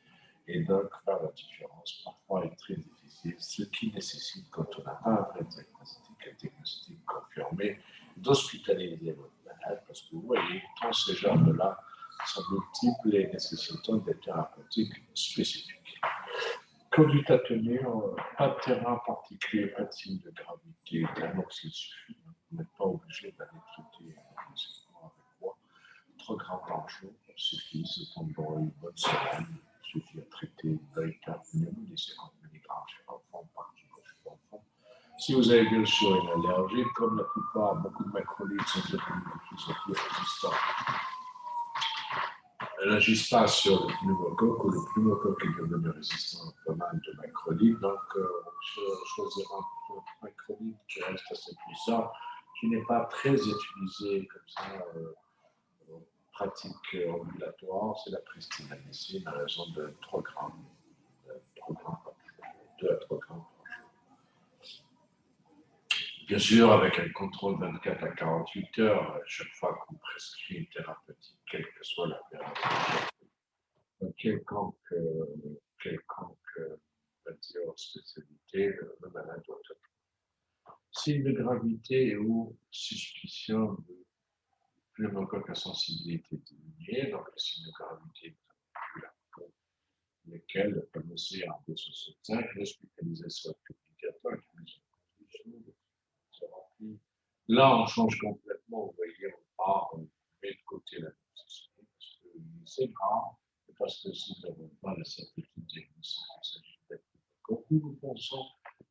Et donc, faire la différence parfois est très difficile, ce qui nécessite, quand on n'a pas un vrai diagnostic, un diagnostic confirmé, d'hospitaliser votre malade, parce que vous voyez, tous ces germes-là sont multiples et nécessitant des thérapeutiques spécifiques. Conduite à tenir, pas de terrain particulier, pas de signe de gravité, l'amoxyl suffit. Vous n'êtes pas obligé d'aller traiter avec quoi. 3 grammes par jour suffit, c'est pendant une bonne semaine. Il suffit de traiter une véritable pneumonie, 50 mg chez l'enfant par kilo chez l'enfant. Si vous avez bien sûr une allergie, comme la plupart, beaucoup de macrolides sont devenus résistants. Elle n'agissent pas sur le pneumocoque, ou le pneumocoque est devenu résistant à pas mal de macrolides, donc on choisira un macrolide qui reste assez puissant, qui n'est pas très utilisé comme ça en pratique ambulatoire, c'est la pristinamycine à raison de 3 grammes, 3 grammes par jour, 2 à 3 grammes par jour. Bien sûr, avec un contrôle 24 à 48 heures, chaque fois qu'on prescrit une thérapeutique, quelle que soit la période. Quelconque spécialité, le malade doit être. Signe de gravité ou suspicion de pneumocoque à sensibilité diminuée, donc le signe de gravité lesquels commencer à 265, l'hospitalisation obligatoire, là, on change complètement, vous voyez, on met de côté la toxicité, parce que c'est grave, et parce que si nous n'avons pas la certitude diagnostique, il s'agit d'être pneumocoque, nous pensons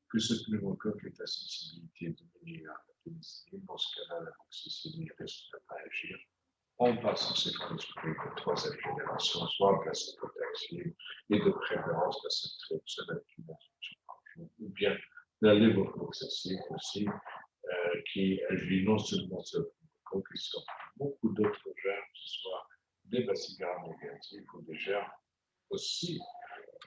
que ce pneumocoque est à sensibilité diminuée à la pénicilline. Dans ce cas-là, la toxicité risque de ne pas agir. On passe en céphalospray de 3e génération, soit placebotaxine, et de préférence la céphalospray ou bien la lévofloxacine aussi, qui agit non seulement sur le pneumocoque, mais sur beaucoup d'autres germes, que ce soit des bacilles négatifs ou des germes aussi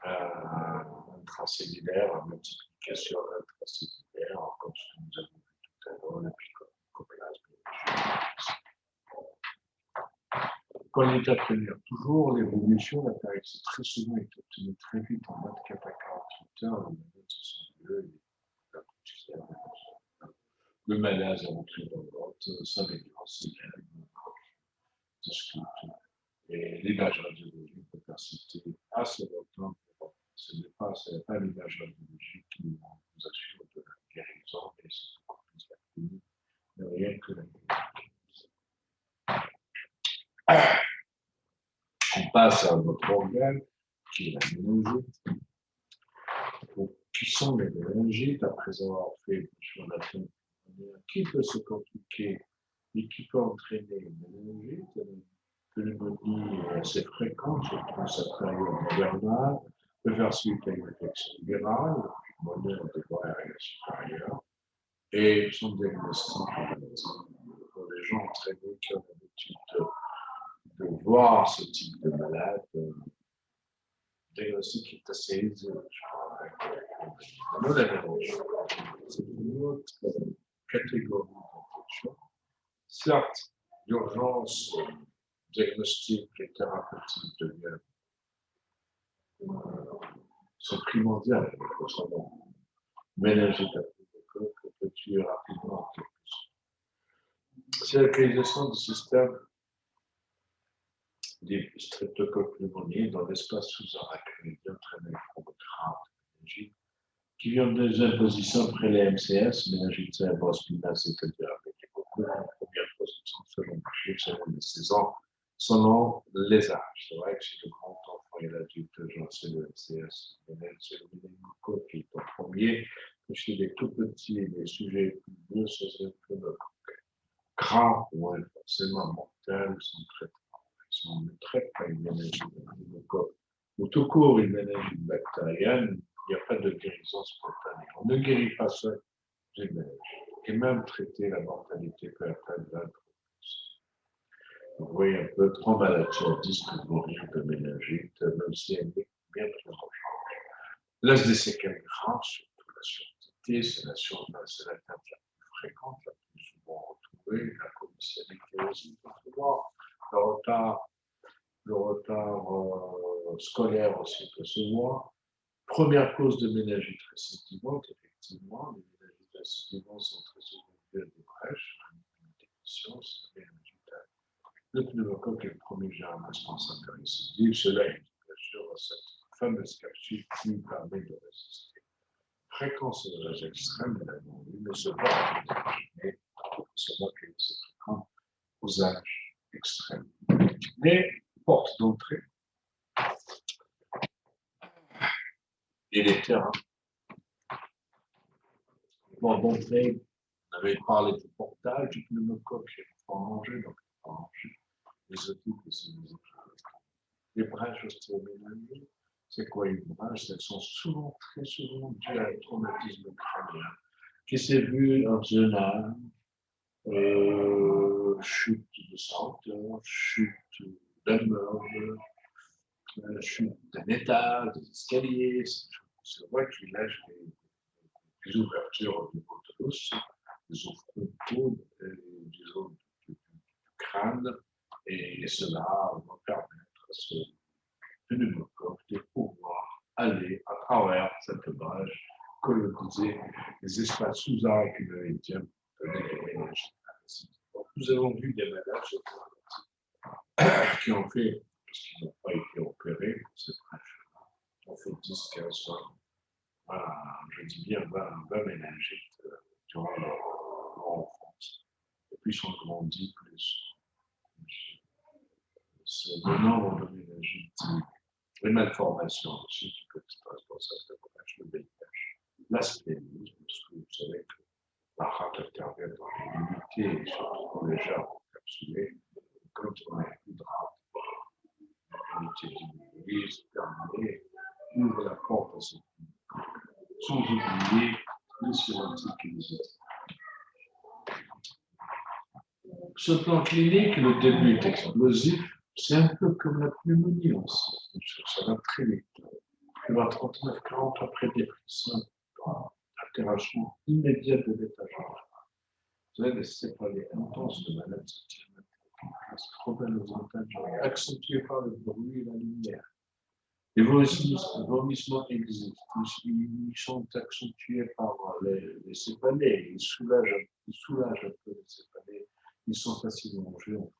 intracellulaires, en multiplication intracellulaire, comme ce que nous avons vu tout à l'heure, la mycoplasme. Qu'on est à tenir toujours, l'évolution, la période très souvent est obtenue très vite, en 24 à 48 heures, les malades se sont mieux, le malaise à l'entrée dans l'autre, s'améliore, s'égalise, discute. Et l'image radiologique peut persister assez longtemps. Ce n'est pas l'image radiologique qui nous assure de la guérison, mais c'est beaucoup plus la clinique, mais rien que la clinique. On passe à notre organe, qui est la méningite. Qui sont les méningites, après avoir fait sur la qui peut se compliquer et qui peut entraîner une méningite. Une pneumonie assez fréquente, surtout dans cette période hivernale, peut faire suite à une infection virale, pulmonaire des voies aériennes supérieures, et son diagnostic pour les gens entraînés qui ont l'habitude de voir ce type de malade. Diagnostic est assez aisé, c'est une autre catégorie d'infection. Certes, l'urgence diagnostique et thérapeutique deviennent sont primordiales, il faut savoir. Méningite à pneumocoque peut tuer rapidement en quelques secondes. C'est la localisation du système des streptocoques pneumoniae dans l'espace sous-arachnidien entraîne une forme grave de méningite qui vient des impositions après les MCS, méningite cérébrospinale, c'est-à-dire avec première position selon le chiffre, selon les saisons, selon les âges. C'est vrai que chez le grand enfant et l'adulte, c'est le LCS, c'est le méningocoque qui est en premier. Chez les tout petits et les sujets plus vieux, c'est le pneumocoque. Grave, ouais, forcément mortel, sans traitement. Si on ne traite pas une méningite de pneumocoque, ou tout court une méningite bactérienne, il n'y a pas de guérison spontanée. On ne guérit pas seul d'une méningite. Et même traiter la mortalité peut atteindre 20%. Vous voyez un peu, 3 malades sur 10 peuvent mourir de méningite, même si elle est bien prise en charge. Laisse des séquelles graves, surtout la surdité, c'est l'atteinte la plus fréquente, la plus souvent retrouvée, la commercialité aussi, souvent. Le retard scolaire aussi peut se voir. Première cause de méningite récidivante, effectivement, les méningites récidivantes sont très souvent dues à des brèches, une déficience méningitale. Le pneumocoque est le premier germe responsable de récidive. Cela est bien sûr cette fameuse capsule qui nous permet de résister. Fréquence de l'âge extrême, nous l'avons vu, mais ce pas mais seulement que c'est fréquent aux âges extrêmes. Mais porte d'entrée et les terrains. Porte d'entrée, on avait parlé du portage du pneumocoque chez l'enfant rangé, donc l'enfant rangé, les otites et ces les brèches ostéoménaliques, c'est quoi une brèche? Elles sont souvent, très souvent dues à un traumatisme crânien qui s'est vu en jeune âge, chute de senteur, chute d'un meuble, chute d'un étage, des escaliers. C'est vrai qu'il lâche des ouvertures au niveau de l'os, des os frontaux, des os du crâne, et cela va permettre à ce pneumocoque de pouvoir aller à travers cette brèche, coloniser les espaces sous-arachnoïdiens de l'énergie. Nous avons vu des malades qui ont fait, parce qu'ils n'ont pas été opérés pour cette brèche-là, ont fait 10, 15, 20, je dis bien 20 méningites durant leur enfance. Et puis ils ont grandi plus. C'est le nombre de méningites, les malformations aussi qui peuvent être responsables de l'ouvrage de VIH. L'asténisme, parce que vous savez que la rate intervient dans l'immunité, et surtout quand les germes encapsulés, quand on a plus de rate, l'immunité diminue, c'est terminé, ouvre la porte à cette sans oublier les sémantiques et les éthiques. Sur le plan clinique, le début est explosif. C'est un peu comme la pneumonie aussi. Ça va très vite. Il va 39-40 après dépression, altération immédiate de l'état général. Vous savez, les céphalées intenses de malades trop belles aux antennes, accentuées par le bruit et la lumière. Les vomissements existent. Ils sont accentués par les céphalées. Ils soulagent un peu les céphalées. Ils sont facilement mangés en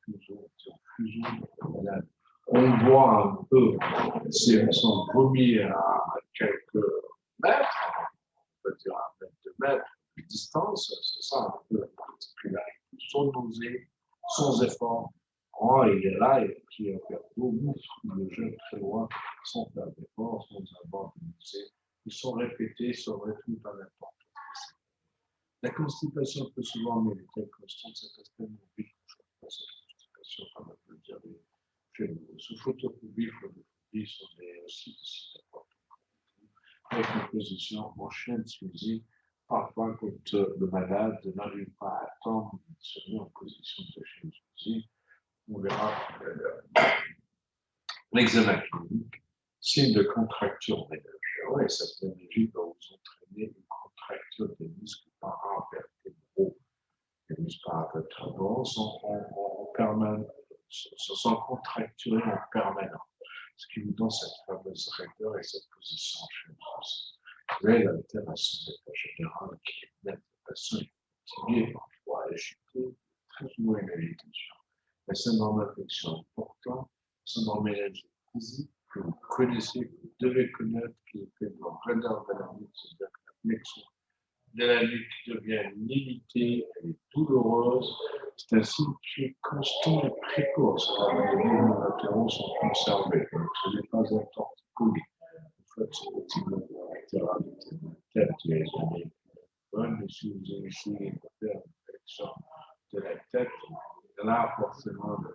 fusion de malade. On voit un peu si elles sont vomies à quelques mètres, on peut dire à 2 mètres de distance, c'est ça un peu la particularité. Sans nausée, sans effort. Oh, il est là, et puis il va faire beau, il le jette très loin, sans faire d'effort, sans avoir de nausée. Ils sont répétés, ils sont répétés par n'importe quoi. La constipation peut souvent mener telle constante, c'est extrêmement vite. Cette constipation, comme on peut le dire chez nous. Sous photophobie, photophobie sont aussi des sites importants. Avec une position en chaîne de suivi, parfois quand le malade n'arrive pas à attendre de se mettre en position de chaîne de suivi, on verra l'examen clinique, signe de contracture méningère. Et cette méningite va vous entraîner une contracture des muscles paravertébraux. Les muscles paravertébraux sont contracturés en permanence, ce qui vous donne cette fameuse rigueur et cette position chez vous avez l'altération d'état général qui est nette. La personne est fatiguée, parfois agitée, très souvent une agitation. Mais c'est dans l'infection importante, c'est dans méningite physique que vous connaissez, que vous devez connaître, qui est fait dans le radar de la nuit, c'est-à-dire que la flexion de la nuque devient limitée, elle est douloureuse. C'est un signe qui est constant et précoce. Alors, les mouvements latéraux sont conservés, donc ce n'est pas un torticolis. En fait, c'est le type de latéral de la tête qui est jamais bonne, mais si vous essayez de faire une flexion de la tête, là, forcément, le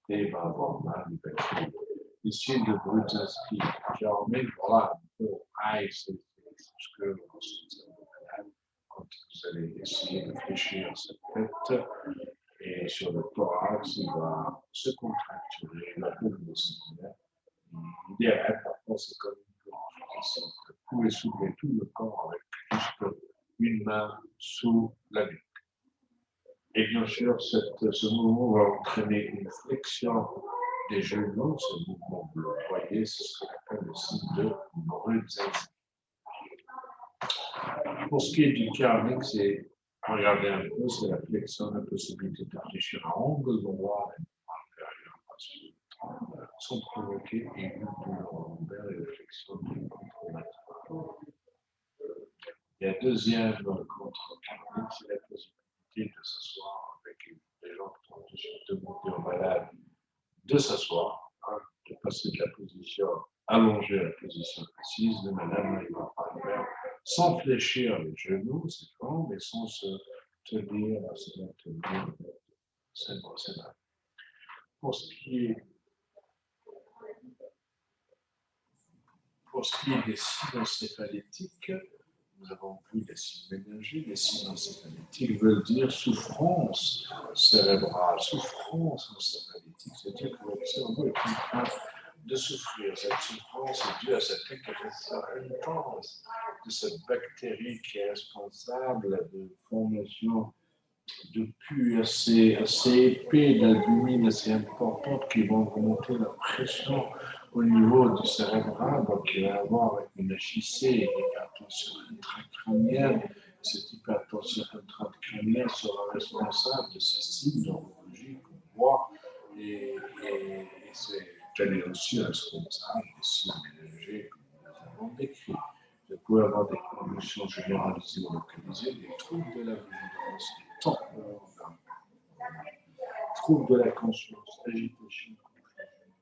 résultat va avoir mal. Ici, de Brudzinski, Germain, voilà, un peu, c'est ce que quand vous allez essayer de fléchir cette tête, et sur le thorax, il va se contracturer, la boule musculaire. L'idéal, parfois, c'est comme une planche. Vous pouvez soulever tout le corps avec juste une main sous la nuque. Et bien sûr, ce mouvement va entraîner une flexion des genoux, ce mouvement bleu. Vous voyez, c'est ce qu'on appelle le signe de Brudzinski. Pour ce qui est du karmique, c'est, regardez un peu, c'est la flexion, la possibilité de fléchir à angle droit et inférieur, sans provoquer une douleur lombaire et la flexion du contre-latéral. Et la deuxième contre-karmique, c'est la possibilité de s'asseoir avec les gens qui ont demandé aux malades de s'asseoir, de passer de la position allongée à la position assise. Le malade n'arrivera pas à le faire sans fléchir les genoux, ses jambes, et sans se tenir, c'est mal. Pour ce qui est des signes encéphalétiques, nous avons vu les signes méningés. Les signes encéphalétiques veulent dire souffrance cérébrale, souffrance encéphalétique, c'est-à-dire que votre cerveau est en train de souffrir. Cette souffrance est due à cette agression intense de cette bactérie qui est responsable de formation de pus assez épais, d'albumine assez importante qui vont remonter la pression au niveau du cérébral, donc il va y avoir une HIC, une hypertension intracrânienne. Cette hypertension intracrânienne sera responsable de ces signes neurologiques qu'on voit et c'est elle est aussi responsable des signes ménagers comme nous avons décrits. Vous pouvez avoir des convulsions généralisées ou localisées, des troubles de la vigilance, des temporaux, troubles de la conscience, agitation,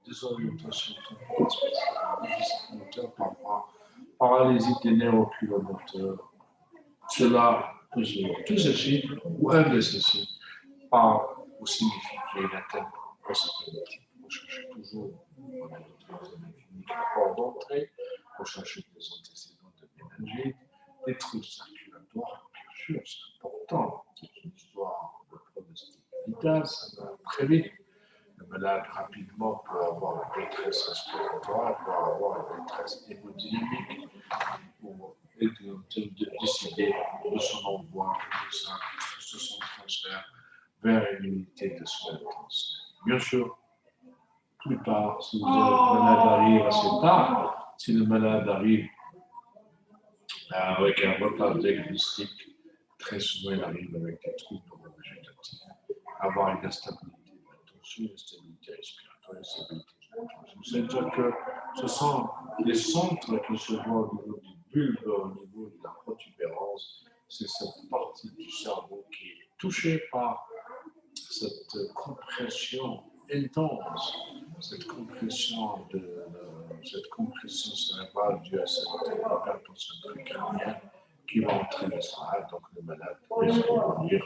désorientation temporale spéciale, déficit moteur, parfois paralysie des nerfs oculomoteurs. Cela peut se tous ces signes ou un de ces signes par ou signifie qu'il y a une atteinte encéphalitique. Vous cherchez toujours dans l'examen clinique la porte d'entrée, vous cherchez des antécédents de méningite, des troubles circulatoires, bien sûr, c'est important. C'est une histoire de pronostic vital, ça va très vite. Le malade rapidement peut avoir une détresse respiratoire, peut avoir une détresse hémodynamique, et de décider de son envoi, de son transfert vers une unité de soins intensifs. Bien sûr, plus tard, si le malade arrive assez tard, si le malade arrive avec un retard diagnostique, très souvent il arrive avec des troubles neurovégétatifs, avoir une instabilité de la tension, une instabilité respiratoire, une instabilité de la tension. C'est-à-dire que ce sont les centres qui se voient au niveau du bulbe, au niveau de la protubérance, c'est cette partie du cerveau qui est touchée par cette compression intense, cette compression cérébrale due à cette hypertension crânienne qui va entraîner ça. Donc le malade risque de mourir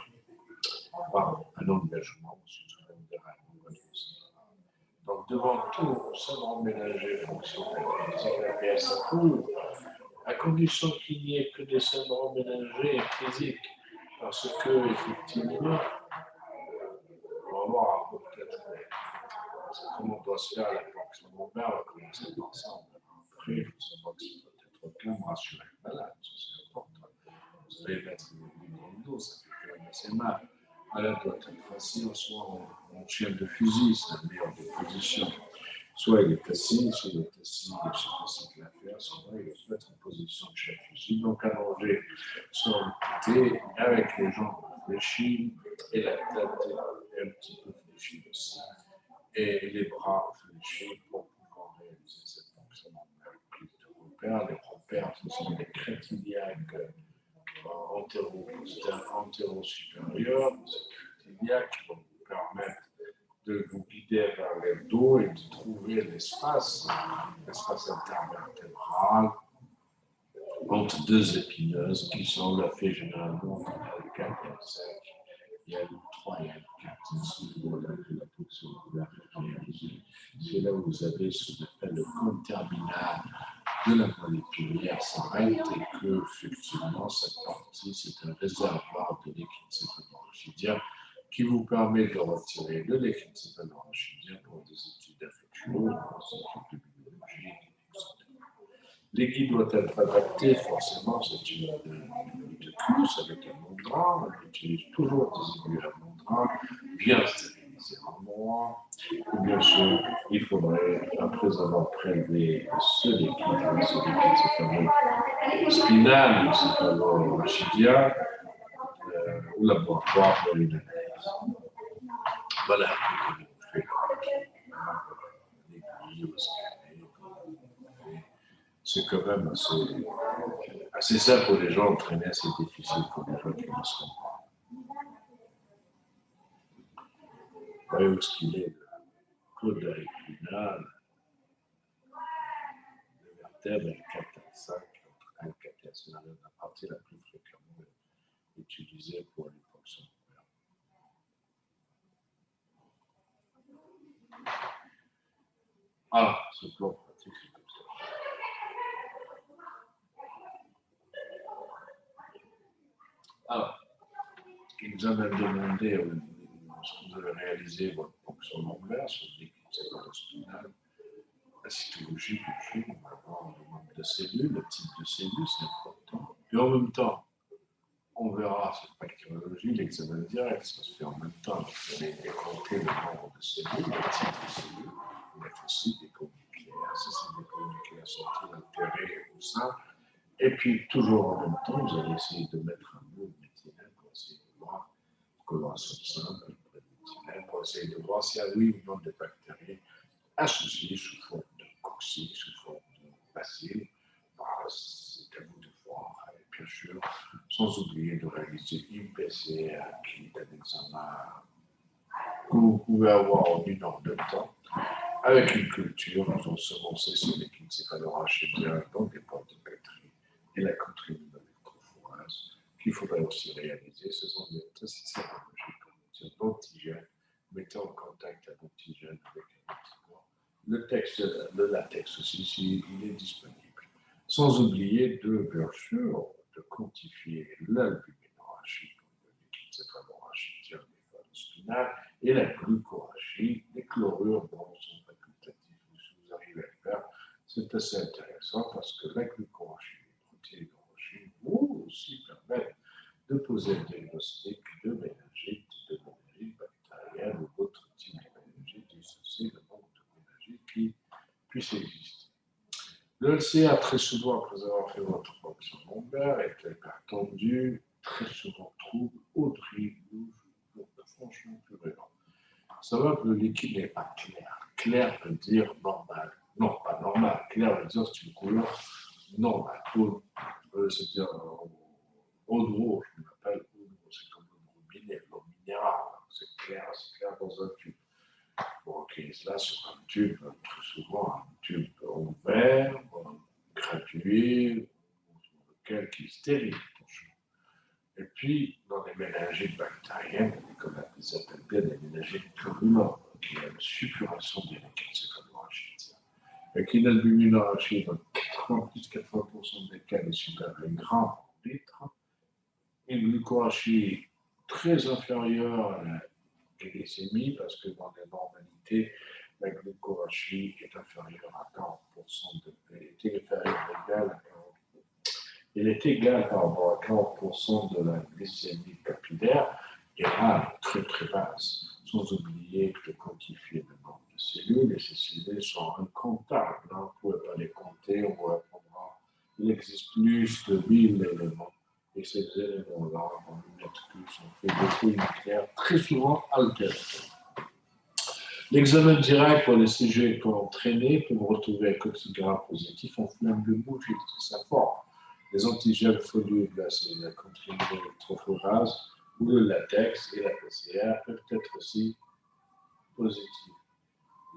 par un engagement suprême de la. Donc devant tout syndrome ménager fonctionnel, ça couvre, à condition qu'il n'y ait que des syndromes ménagers physiques, parce que effectivement, on va voir peut-être comment on doit se faire la fonction lombaire, on va commencer par ça. Après, il faut savoir que c'est peut-être calme, rassurer le malade, c'est important. Vous allez mettre une grande dose, ça fait quand même assez mal. Le malade doit être assis, soit en chien de fusil, c'est la meilleure des positions. Soit il est assis, soit il est assis, il est facile à faire, soit il est mettre en position de chien de fusil, donc allongé sur le côté, avec les jambes fléchies et la tête est un petit peu fléchie aussi, et les bras fléchis pour pouvoir réaliser cette fonction de repère. Les repères, ce sont des crête iliaques antéro-supérieur, qui vont vous permettre de vous guider vers le dos et de trouver l'espace intervertébral entre deux épineuses qui sont là fait généralement dans le 4 et le 5. Il y a le 3 et le 4. C'est ce niveau-là que la position réalisée. C'est là où vous avez ce qu'on appelle le cône terminal de la moelle épinière s'arrête et que, effectivement, cette partie, c'est un réservoir de liquide céphalorachidien qui vous permet de retirer le liquide céphalorachidien pour des études infectieuses, pour des études de biologie, etc. L'aiguille doit être adaptée, forcément, c'est une aiguille de cuisse avec un membrane. On utilise toujours des aiguilles à membrane, bien stérilisées en moi. Et bien sûr, il faudrait, après avoir prélevé ce liquide spinal, céphalorachidien, au laboratoire pour une analyse. Voilà, on fait l'aiguille au scanner. C'est quand même assez simple pour les gens entraînés, assez difficile pour les gens qui ne sont pas. Vous voyez où est-ce qu'il est, le cône auriculaire, le vertèbre, le 4 à 5, entre 1 et 4 à 5, la partie la plus fréquemment utilisée pour les fonctions. Ah, ce plan pratique, c'est comme ça. Alors, il nous a même demandé, lorsque vous avez réalisé votre fonction lombaire sur le liquide céphalorachidien, la cytologie du jeu, on va voir le nombre de cellules, le type de cellules, c'est important. Et en même temps, on verra cette bactériologie, l'examen direct, ça se fait en même temps. Vous allez décompter le nombre de cellules, le type de cellules, mais aussi des codes nucléaires, si c'est des codes nucléaires sont-ils altérés au sein. Et puis, toujours en même temps, vous allez essayer de mettre un mot de méthylène pour essayer de voir coloration simple, méthylène, pour essayer de voir s'il y a oui ou non des bactéries associées sous forme de cocci, sous forme de bacilles. C'est à vous de voir, et bien sûr, sans oublier de réaliser une PCR qui est un examen que vous pouvez avoir en une heure de temps, avec une culture, nous ensemencée sur les liquide céphalorachidien dans des portes de pétri et la contribution électrophorèse qu'il faudrait aussi réaliser. Ce sont des tests sérologiques en matière d'antigène, mettez en contact un antigène avec un anticorps. Le latex aussi, il est disponible. Sans oublier bien sûr, de quantifier l'albuminorachie, le liquide céphalorachidien spinal, et la glucorachie, les chlorures, bon, sont facultatifs. Si vous arrivez à le faire, c'est assez intéressant parce que la glucorachie, les protéinorachie vont aussi permettre de poser un diagnostic de méningite bactérienne ou d'autres types de méningite, dissocier le nombre de méningites qui puissent exister. Le LCA, très souvent, après avoir fait votre fonction lombaire, est hypertendu, très souvent trouble, audry, rouge, franchement plus violent. Ça va que le liquide n'est pas clair. Clair veut dire normal. Non, pas normal. Clair veut dire c'est une couleur normale. C'est-à-dire eau de rouge, je m'appelle eau de rouge, c'est comme l'eau robinet, l'eau minérale. C'est clair dans un tube. Bon, ok, là, sur un tube, très souvent, un tube en verre, gradué, sur lequel qui est stérile. Et puis, dans les méningites bactériennes, comme on les appelle bien des méningites turbulentes, qui a une suppuration des liquides céphalorachidiens. Et qui l'albuminorachie, dans plus de 80% des cas, est supérieure à 1 gramme par litre. Une glucorachie très inférieure à la glycémie, parce que dans la normalité, la glucorachie est inférieure à 40% elle est égale par rapport à 40% de la glycémie capillaire et là, très très basse. Sans oublier de quantifier le nombre de cellules, et ces cellules sont incomptables. On ne pouvait pas les compter, on va comprendre. Il existe plus de 1000 éléments, et ces éléments-là, en lunettes Q, sont faits de fouilles nucléaires très souvent altérées. L'examen direct pour les sujets qui ont entraîné pour retrouver un cocci positif en flamme de bougie, c'est sa forme. les antigels solubles, c'est la comprimée électrophorase, ou le latex et la PCR peuvent être aussi positifs.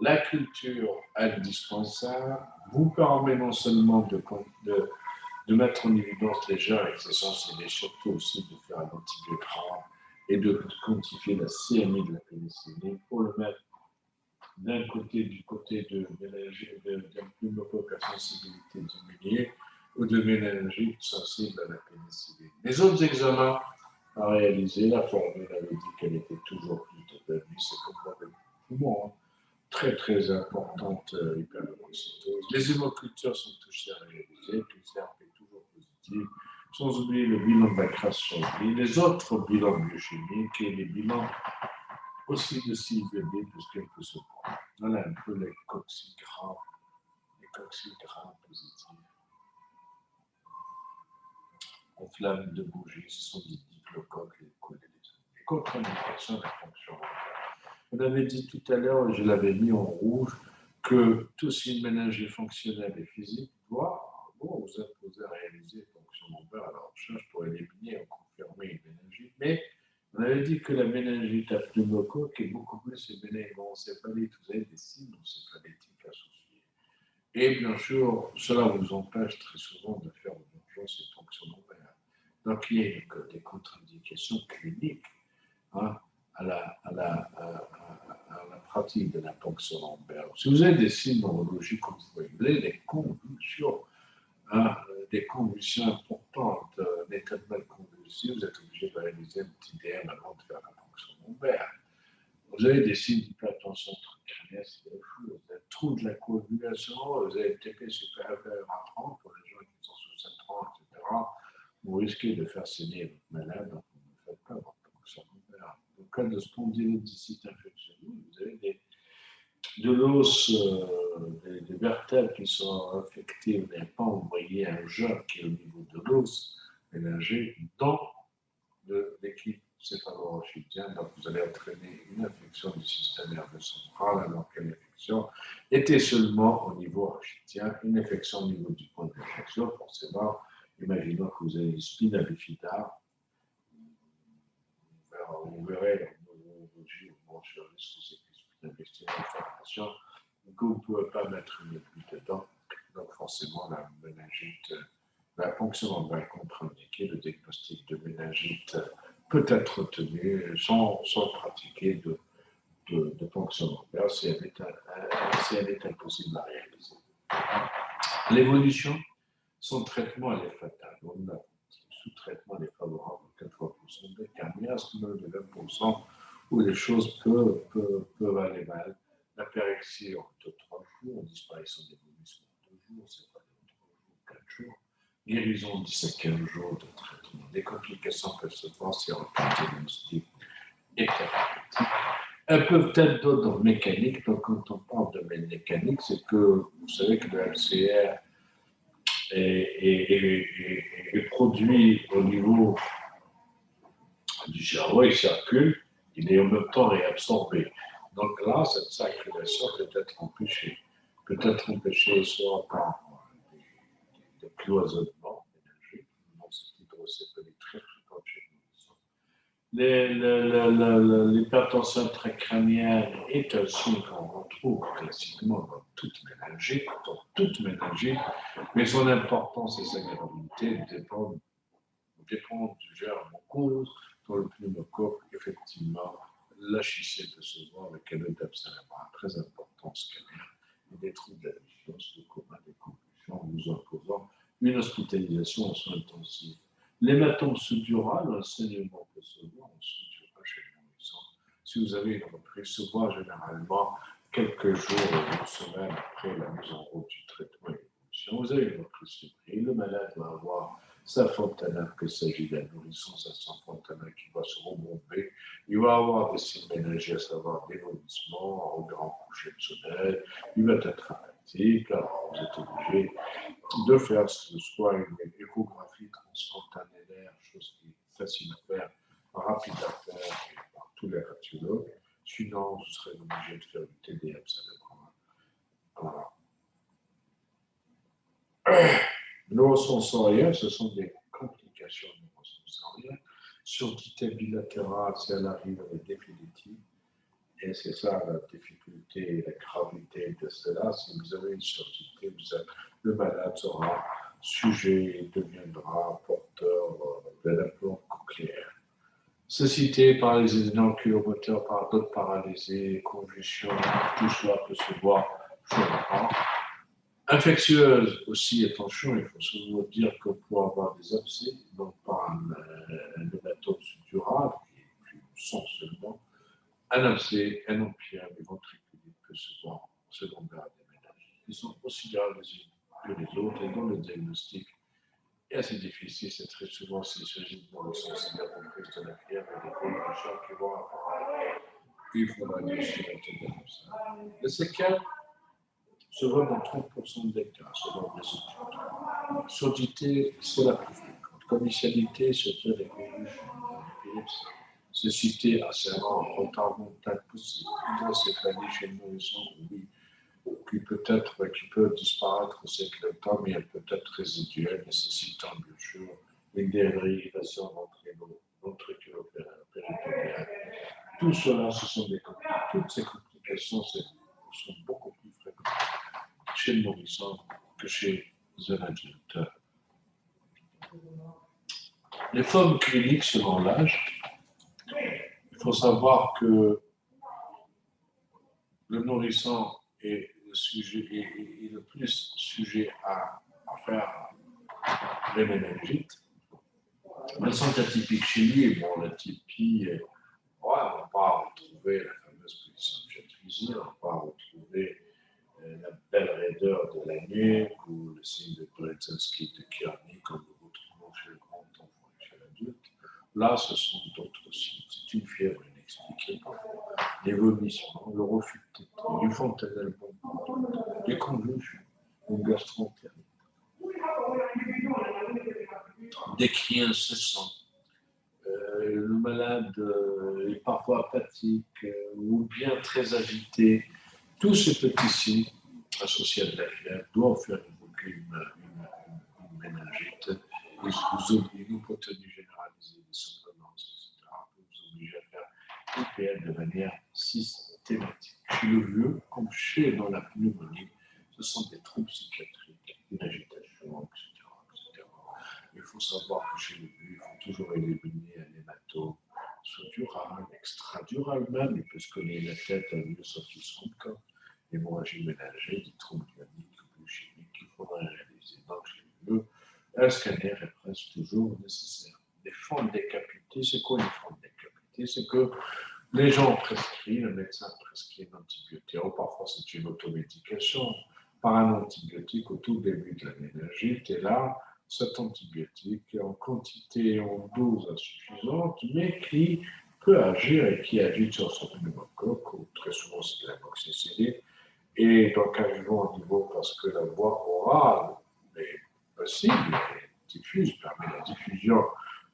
La culture indispensable vous permet non seulement de mettre en évidence les gens avec ces sens, mais surtout aussi de faire un antibiogramme et de quantifier la CMI de la pénicilline pour le mettre d'un côté, du côté de d'un pneumocoque à sensibilité diminuée ou de méningite sensible à la pénicilline. Les autres examens à réaliser, la formule avait dit qu'elle était toujours plus établie, c'est comme dans le poumon, hein. Très très importante hyperleucocytose. Les hémocultures sont aussi à réaliser, PCR est toujours positif, sans oublier le bilan de la crasse sur les autres bilans biochimiques et les bilans aussi de CIVD, puisqu'elle peut se prendre. Voilà un peu les coxygrammes positifs. En flamme de bougie, ce sont des diplocoques, les contre-indications de la fonction mentale. On avait dit tout à l'heure, et je l'avais mis en rouge, que tout signe ménager fonctionnel et physique doit vous imposer à réaliser une fonction lombaire à la recherche pour éliminer ou confirmer une méningite. Mais on avait dit que la méningite à pneumocoque est beaucoup plus une méningoencéphalite. Vous avez des signes encéphalétiques associés. Et bien sûr, cela vous empêche très souvent de faire une urgence et fonction lombaire. Donc il y a des contre-indications cliniques, hein, à la pratique de la ponction lombaire. Si vous avez des signes neurologiques comme vous voyez, des convulsions, hein, des convulsions importantes, l'état de mal convulsif, vous êtes obligé de réaliser un petit DM avant de faire la ponction lombaire. Vous avez des signes d'hypertension intracrânienne, c'est la chose. Vous avez trouble de la coagulation, vous avez TP supérieur à 30 pour les gens qui sont sous 730, etc. Vous risquez de faire saigner votre malade, donc vous ne faites pas votre ponction lombaire. Au cas de spondylodicite infectionnelle, vous avez de l'os, des vertèbres qui sont infectées, vous n'avez pas envoyé un jet qui est au niveau de l'os ménagé dans l'équipe céphalorachidien, donc vous allez entraîner une infection du système nerveux central, alors que l'infection était seulement au niveau rachidien, une infection au niveau du point d'injection, forcément, imaginons que vous avez une spina bifida, vous verrez en neurologie ou en chirurgie ce que c'est qu'une spina d'information, que vous ne pouvez pas mettre une aiguille dedans, donc forcément la méningite, la ponction lombaire contre-indiquée, le diagnostic de méningite peut être retenu sans pratiquer de ponction lombaire si elle est impossible à réaliser. L'évolution, son traitement, elle est fatale. Sous traitement, elle est favorable à 80% des cas, mais à ce moment de 20% où les choses peuvent aller mal. La pérexie en 3 jours, disparition des vomissements en 2 jours, c'est pas 3 jours, 4 jours. Guérison 10 à 15 jours de traitement. Des complications peuvent se voir si on fait diagnostic et thérapeutique. Elles peuvent être d'ordre mécanique. Donc, quand on parle de mécanique, c'est que vous savez que le LCR est produit au niveau du cerveau, il circule, il est en même temps réabsorbé. Donc là, cette circulation peut être empêchée. Peut-être empêchée soit par des cloisonnements énergétiques, dans cette hydrocéphalie très fréquente chez nous. L'hypertension intracrânienne est un signe qu'on retrouve classiquement dans toute méningite, mais son importance et sa gravité dépendent du germe en cause. Dans le pneumocoque, effectivement, l'HIC peut se voir avec un d'absalambre très important scanner et des troubles de la vigilance, le coma, des convulsions, nous imposant une hospitalisation en soins intensifs. L'hématome sous-dural, un saignement peut se voir en sous-dural chez le nourrisson. Si vous avez une reprise, se voit généralement quelques jours ou une semaine après la mise en route du traitement et l'évolution. Vous avez une reprise fébrile, le malade va avoir sa fontana, qu'il s'agit d'un nourrisson, sa fontana qui va se rebomber. Il va avoir des signes ménagers, à savoir des vomissements, un grand coucher de soleil, il va être apathique, alors vous êtes obligé de faire soit une échographie transfontanélaire, chose qui est facile à faire, rapide à faire par tous les radiologues. Sinon, vous serez obligé de faire du TDM, ça dépend. Voilà. Neurosensoriel, ce sont des complications neurosensorielles. Surdité bilatérale, si elle arrive, elle est définitive. Et c'est ça la difficulté et la gravité de cela. Si vous avez une surdité, le malade sera sujet, deviendra porteur de l'implant cochléaire. Cécité, paralysie non-oculomoteurs, par d'autres paralysies, convulsions, tout cela peut se voir chez l'enfant. Infectieuse aussi, attention, il faut souvent dire que pour avoir des abcès, non pas un hématome sutural, qui est plus sang seulement, un abcès, un empire, des ventriculites peut se voir secondaire des ménages. Ils sont aussi graves les uns que les autres, et dans le diagnostic est assez difficile. C'est très souvent s'il s'agit de ressentir la reprise de la fièvre et des convulsions qui vont apparaître. Il faudra bien sûr être comme ça. Les séquelles se voit dans 30% des cas, selon les études. Surdité, c'est la plus fréquente. Commercialité, c'est fait des convulsions, l'épilepsie. Cécité, assez rare, retard mental possible. Hydrocéphalie chez le nourrisson, oui, qui peut disparaître avec le temps, mais elle peut être résiduelle, nécessitant bien sûr une dérivation ventriculo-péritonéale. Tout cela, ce sont des complications. Toutes ces complications sont beaucoup plus fréquentes chez le nourrisson que chez un adulte. Les formes cliniques selon l'âge, il faut savoir que le nourrisson est le plus sujet à faire les méningites. Elles sont atypiques chez lui. Bon, l'atypie, on ne va pas retrouver la fameuse position de Chatrizien, on ne va pas retrouver la belle raideur de la nuque ou le signe de Brzezinski de Kearney, comme nous retrouvons chez le grand enfant et chez l'adulte. Là, ce sont d'autres signes. C'est une fièvre inexpliquée parfois, des vomissements, le refus de téter, une fontanelle bombante, des convulsions, une gastroentérite, des cris incessants. Le malade est parfois apathique ou bien très agité. Tous ces petits signes associés à de la fièvre doivent faire évoquer une méningite. Une hypotonie généralisée des somnolences, etc. peut vous obliger à faire une IPL de manière systématique. Chez le vieux, comme chez dans la pneumonie, ce sont des troubles psychiatriques, une agitation, etc. Il faut savoir que chez le vieux, il faut toujours éliminer un hématome, soit dural, extradural même, il peut se cogner la tête à mieux sortir son corps. L'hémorragie ménagée, des troubles ioniques ou biochimiques qu'il faudra réaliser. Donc, chez le vieux, un scanner est presque toujours nécessaire. Les fentes décapitées, c'est quoi les fentes décapitées? C'est que les gens prescrivent, le médecin prescrit un antibiotique, ou parfois c'est une automédication par un antibiotique au tout début de la méningite, et là, cet antibiotique est en quantité, en dose insuffisante, mais qui peut agir et qui agit sur son pneumocoque, ou très souvent c'est l'amoxicilline, et donc arrivons au niveau parce que la voie orale est possible, diffuse, permet la diffusion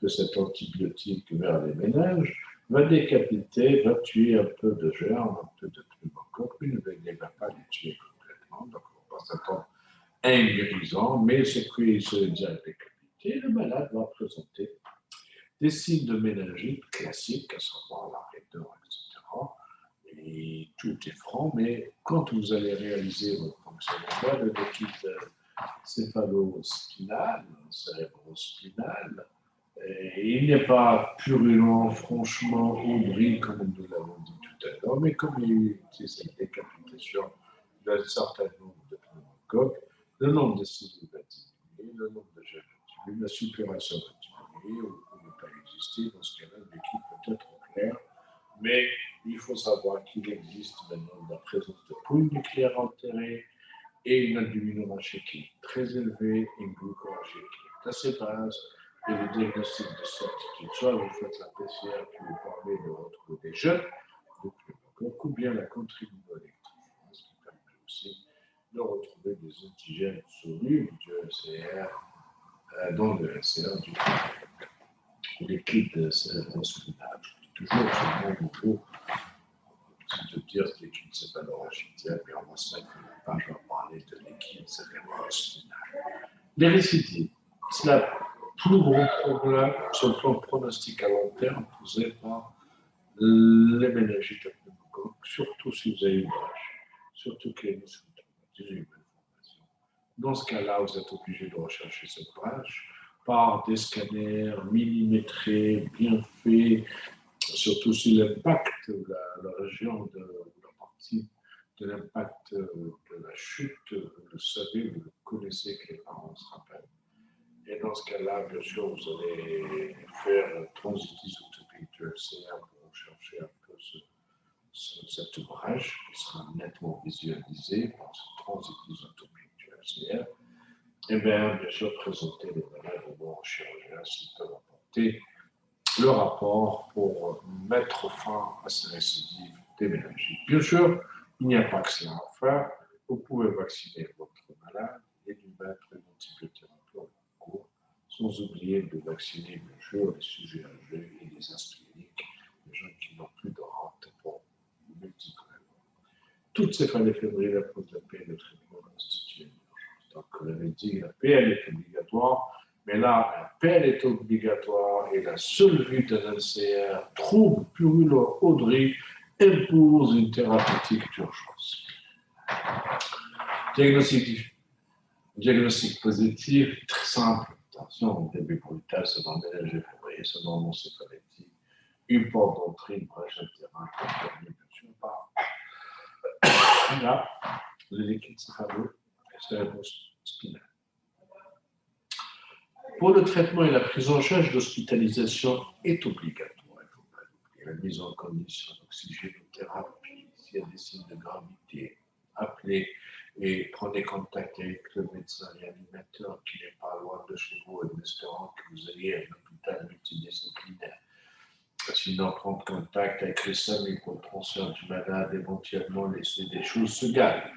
de cet antibiotique vers les méninges, va décapiter, va tuer un peu de germes, un peu de pneumocoque, mais ne va pas les tuer complètement, donc on va s'attendre à une guérison, mais ce qui se dit décapité, le malade va présenter des signes de méningite classiques, à savoir la raideur, etc. Et tout est franc, mais quand vous allez réaliser votre fonctionnement, le liquide céphalo-spinal, cérébro-spinal, il n'est pas purulent, franchement aubry, comme nous l'avons dit tout à l'heure, mais comme il y a eu cette décapitation d'un certain nombre de pneumocoques, le nombre de cellules va diminuer, le nombre de gènes va diminuer, la suppuration va diminuer ou ne pas exister. Dans ce cas-là, l'équipe peut être claire, mais il faut savoir qu'il existe maintenant la présence de poules nucléaires altérées et une albuminurie qui est très élevée et une glucorachie qui est assez basse. Et le diagnostic de certitude, soit vous faites la PCR qui vous permet de retrouver des jeunes de pneumocoque, ou bien la contribuoélectrophorése qui permet aussi de retrouver des antigènes solubles du ECR, dont le ECR du liquide cérébrospinal. Je dis toujours, c'est le bon niveau, c'est de dire liquide céphalorachidien, mais on va se mettre une page à parler de liquide cérébrospinal. Les récidives, c'est le plus gros problème sur le plan pronostic à long terme posé par les méningites à pneumocoque, surtout si vous avez une âge, surtout qu'il y a une information. Dans ce cas-là, vous êtes obligé de rechercher cette page par des scanners millimétrés, bien faits, surtout si l'impact de la région de la partie de l'impact de la chute, vous le savez, vous le connaissez, que les parents se rappellent. Et dans ce cas-là, bien sûr, vous allez faire transitis utopique du LCR pour rechercher un peu cet ouvrage qui sera nettement visualisé par ce transitis utopique du LCR. Et bien sûr, présenter les malades au bon chirurgien s'ils peuvent apporter le rapport pour mettre fin à ces récidives des méningites. Bien sûr, il n'y a pas que cela à faire. Vous pouvez vacciner votre malade et lui mettre une antibiothérapie en cours, sans oublier de vacciner, bien sûr, les sujets âgés et les aspiriniques, les gens qui n'ont plus de rente pour multiples. Toutes ces phases fébriles à cause de la paix, le traitement constitue une urgence. Donc, on avait dit que la PL est obligatoire. Mais là, la peine est obligatoire et la seule vue d'un LCR trouble purulent-audry impose une thérapeutique d'urgence. Diagnostic positif, très simple. Attention, début brutal, c'est dans le ménage février, c'est dans l'encéphalétique. Une porte d'entrée, une brèche interne, confirmée, bien sûr, par là, le liquide céphaleux et cérébro-spinal. Pour le traitement et la prise en charge, l'hospitalisation est obligatoire. Il ne faut pas l'oublier. La mise en condition d'oxygénothérapie, s'il y a des signes de gravité, appelez et prenez contact avec le médecin réanimateur qui n'est pas loin de chez vous en espérant que vous ayez un hôpital multidisciplinaire. Sinon, prendre contact avec les SAMU pour le transfert du malade, éventuellement laisser des choses se gagnent.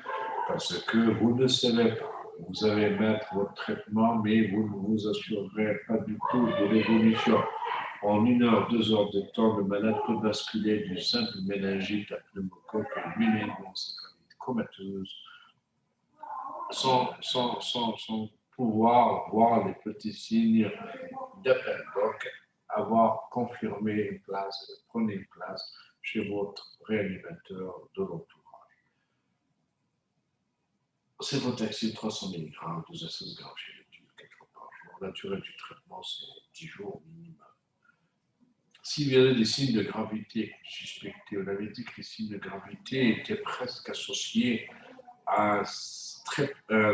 Parce que vous ne savez pas. Vous allez mettre votre traitement, mais vous ne vous assurerez pas du tout de l'évolution. En 1 heure, 2 heures de temps, le malade peut basculer d'une simple méningite à pneumocoque à une méningoencéphalite comateuse sans pouvoir voir les petits signes d'appel. Donc, avoir confirmé une place, prenez une place chez votre réanimateur de l'entourage. Céfotaxime 300 mg, 2 à 16 grammes chez l'adulte, 4 fois par jour. La durée du traitement, c'est 10 jours minimum. S'il y avait des signes de gravité suspectés, on avait dit que les signes de gravité étaient presque associés à un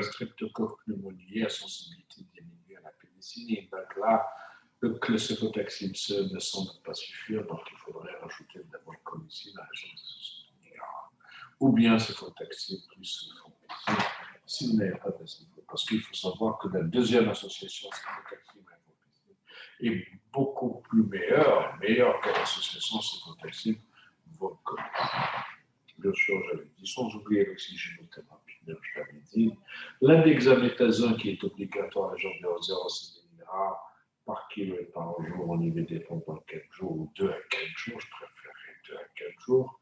streptocoque pneumoniae à sensibilité diminuée à la pénicilline. Donc là, le céfotaxime seul ne semble pas suffire, donc il faudrait rajouter de la vancomycine à l'agent de 60 mg. Ou bien céfotaxime plus vancomycine, si vous n'avez pas de céfotaxime. Parce qu'il faut savoir que la deuxième association céfotaxime et vancomycine est beaucoup plus meilleure que l'association céfotaxime vancomycine. Bien sûr, j'avais dit, sans oublier l'oxygénothérapie, je l'avais dit. L'indexaméthasone qui est obligatoire à la journée 0,6 mg par kilo et par jour en IVD pendant 4 jours ou 2 à 4 jours, je préférerais 2 à 4 jours.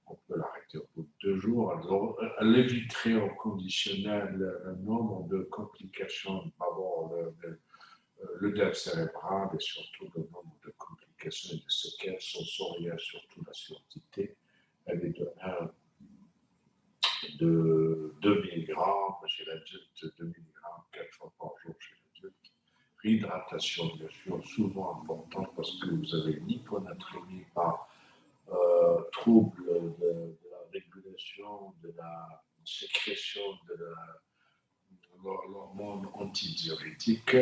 On peut l'arrêter au bout de 2 jours. Alors, elle éviterait en conditionnel un nombre de complications, d'abord l'œdème cérébral et surtout le nombre de complications et de séquelles sensorielles, surtout la surdité. Elle est de 2 mg chez l'adulte, 2 mg 4 fois par jour chez l'adulte. Réhydratation, bien sûr, souvent importante parce que vous avez une hyponatrémie par trouble de la régulation, de la sécrétion de l'hormone antidiurétique,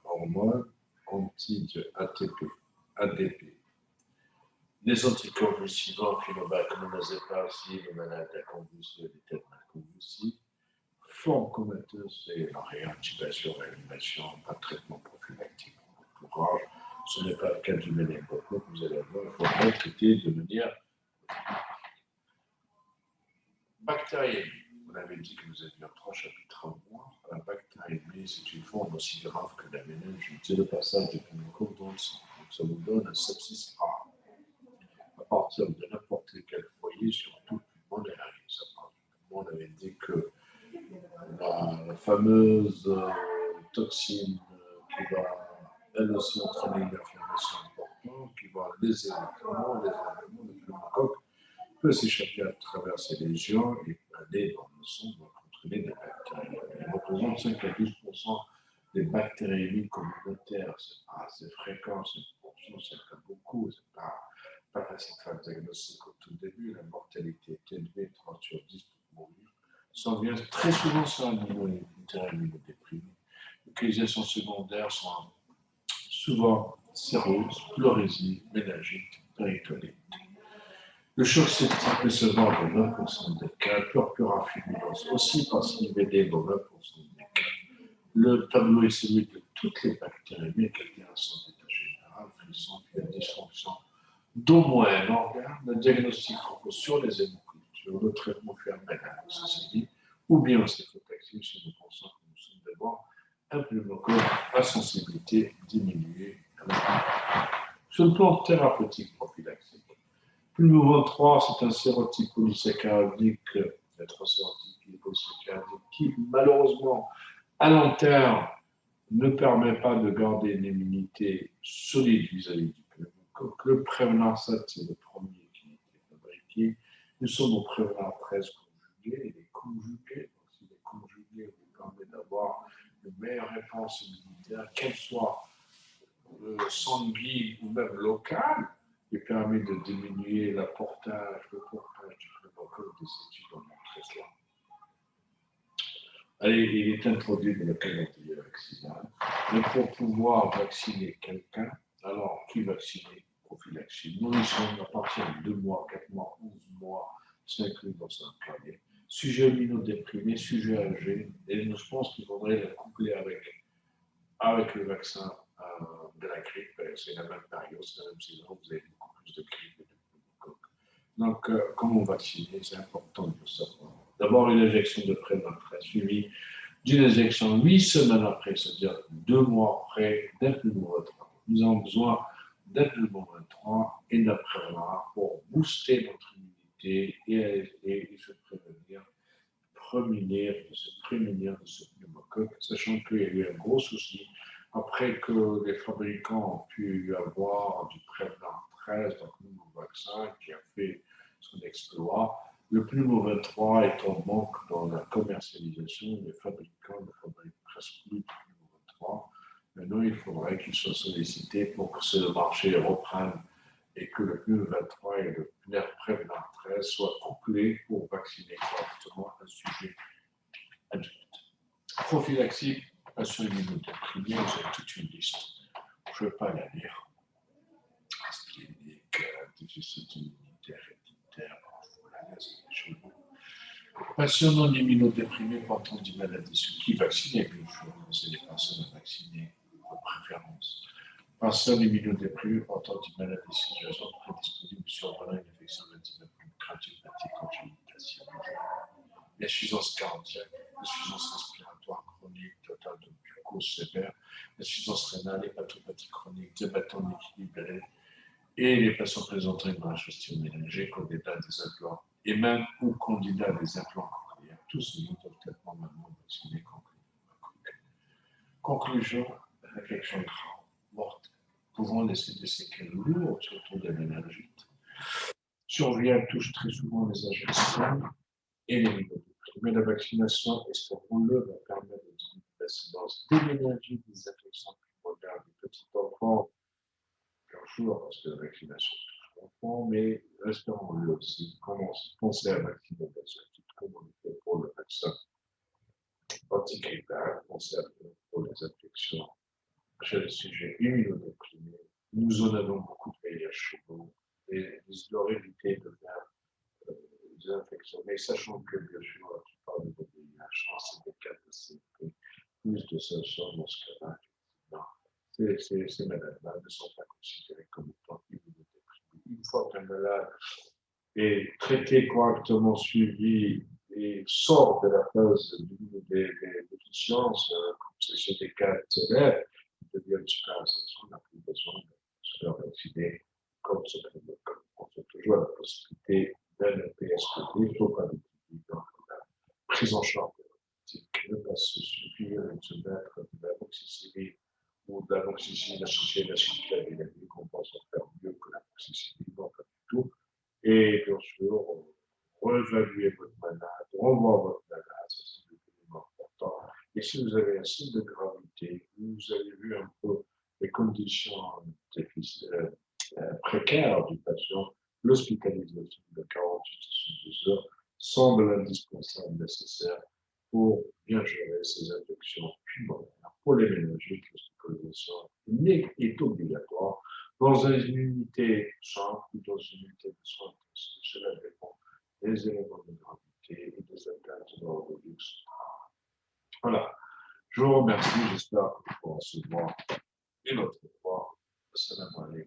l'hormone anti-ADP. Les anticonvulsivants, phenobarbital, clonazepam, si le malade a convulsé, il était mal convulsif. Forme comateuse, c'est la réintubation, réanimation, pas de traitement prophylactique. Courage, ce n'est pas le cas du méningocoque, vous allez voir, il faut traiter de manière bactérienne. Vous avez dit que vous aviez 3 chapitres en moins. La bactériémie, c'est une forme aussi grave que la méningite. C'est le passage du pneumocoque dans le sang. Donc ça vous donne un sepsis rare. À partir de n'importe quel foyer, surtout pulmonaire. On avait dit que la fameuse toxine qui va elle aussi entraîner une inflammation importante, qui va léser les poumons, les organes, le pneumocoque peut s'échapper à travers ces lésions et aller dans le sang, donc entraîner des bactéries. Il représente 5 à 12% des bactéries communautaires. C'est pas assez fréquent, c'est une portion, c'est pas beaucoup, c'est pas facile de faire le diagnostic au tout début. La mortalité est élevée, 3 sur 10 pour mourir. Ça vient très souvent sur un niveau immunodéprimé. Les localisations secondaires sont souvent cirrhose, pleurésie, méningite, péritonite. Le choc septique peut se voir dans 20% des cas, purpura fulminans aussi parce qu'il VD dans 20% des cas. Le tableau est celui de toutes les bactéries, mais quelqu'un a son état général, frisson, dysfonction d'au moins un organe. Le diagnostic repose sur les hémocultures, le traitement fait appel à la cécélie, ou bien au céphotaxime si nous pensons que nous sommes d'abord un pneumocoque à sensibilité diminuée. Sur le plan thérapeutique prophylaxique, Pulmo 23, c'est un sérotype polysaccharidique, qui malheureusement, à long terme, ne permet pas de garder une immunité solide vis-à-vis du pneumocoque. Le Prevnar 7, c'est le premier qui a été fabriqué. Nous sommes au Prevnar 13 conjugué. Il est conjugué, donc s'il est conjugué, il permet d'avoir une meilleure réponse immunitaire, qu'elle soit sanguine ou même locale. Il permet de diminuer le portage du pneumocoque. Des études ont montré cela. Allez, il est introduit dans le calendrier vaccinal. Mais pour pouvoir vacciner quelqu'un, alors qui vacciner? Prophylaxie. Nourrisson à partir de 2 mois, 4 mois, 11 mois, s'inclut dans un panier. Sujet immunodéprimé, sujet âgé, et je pense qu'il faudrait le coupler avec le vaccin de la grippe. C'est la même période, c'est la même saison, vous avez beaucoup plus de grippe et de pneumocoque. Donc, comment vacciner? C'est important de le savoir. D'abord, une injection de Prevnar suivie d'une injection 8 semaines après, c'est-à-dire 2 mois après d'un pneumo 23. Nous avons besoin d'un pneumo 23 et d'un Prevnar pour booster notre immunité et se prémunir de ce pneumocoque, sachant qu'il y a eu un gros souci après que les fabricants ont pu avoir du Prevnar 13, donc un nouveau vaccin qui a fait son exploit. Le Pneumo 23 est en manque dans la commercialisation. Les fabricants ne fabriquent presque plus de Pneumo 23. Maintenant, il faudrait qu'ils soient sollicités pour que ce marché reprenne et que le Pneumo 23 et le Prevnar 13 soient couplés pour vacciner correctement un sujet adulte. Prophylaxie, patient immunodéprimé, vous avez toute une liste. Je ne vais pas la lire. Asplénique, déficit immunitaire, héréditaire, la laisse chez vous. Patient non immunodéprimé portant des maladies sous qui vacciner, bien sûr, c'est les personnes vaccinées de préférence. Personnes immunodéprimées portant des maladies sous-jacentes prédisponibles survenant une infection cardiopathique congénitale, insuffisance cardiaque, insuffisance respiratoire chronique, totale de glucose sévère, insuffisance rénale, hépatopathie chronique, diabète en équilibré, et les patients présentant une bronchostite méningée, candidats des implants, et même ou candidats des implants cochléaires, tous ils doivent être normalement vaccinés contre le pneumocoque. Conclusion, infection grave, mortelle, pouvant laisser des séquelles lourdes, surtout des méningites. Survient, touche très souvent les âges extrêmes et les niveaux de prix. Mais la vaccination, espérons-le, va permettre de diminuer l'incidence des méningites, des infections pulmonaires des petits enfants, bien sûr, parce que la vaccination touche l'enfant, mais espérons-le aussi, pensez à vacciner les adultes, comme on le fait pour le vaccin antigrippal, pensez à pour les infections chez les sujets immunodéprimés. Nous en avons beaucoup de VIH chez nous, et ils doivent éviter de faire des infections. Mais sachant que, bien sûr, la plupart de nos VIH, c'est des cas de CP, plus de symptômes dans ce cas-là, ces malades-là ne sont pas considérés comme étant immunodéprimés. Une fois qu'un malade est traité correctement, suivi et sort de la phase des déficiences, comme c'est chez des cas sévères, il devient super associé, on n'a plus besoin de se faire vacciner comme ce pneumocoque. On fait toujours la possibilité d'un PSPD, il ne faut pas l'utiliser dans la prise en charge de l'associé d'acide clavulaire qu'on pense en faire mieux que la praxicine, non, pas du tout. Et bien sûr, réévaluer votre malade, revoir votre malade, c'est un élément important. Et si vous avez un signe de gravité, vous avez vu un peu les conditions précaires du patient, l'hospitalisation de 48 à 72 heures semble indispensable, nécessaire pour bien gérer ces infections pulmonaires. Pour les méningites, l'hospitalisation est obligatoire dans une unité simple ou dans une unité de soins intensifs. Cela dépend des éléments de gravité et des atteintes d'ordre luxe. Voilà. Je vous remercie. J'espère qu'on pourra se voir une autre fois. Salam alaikum.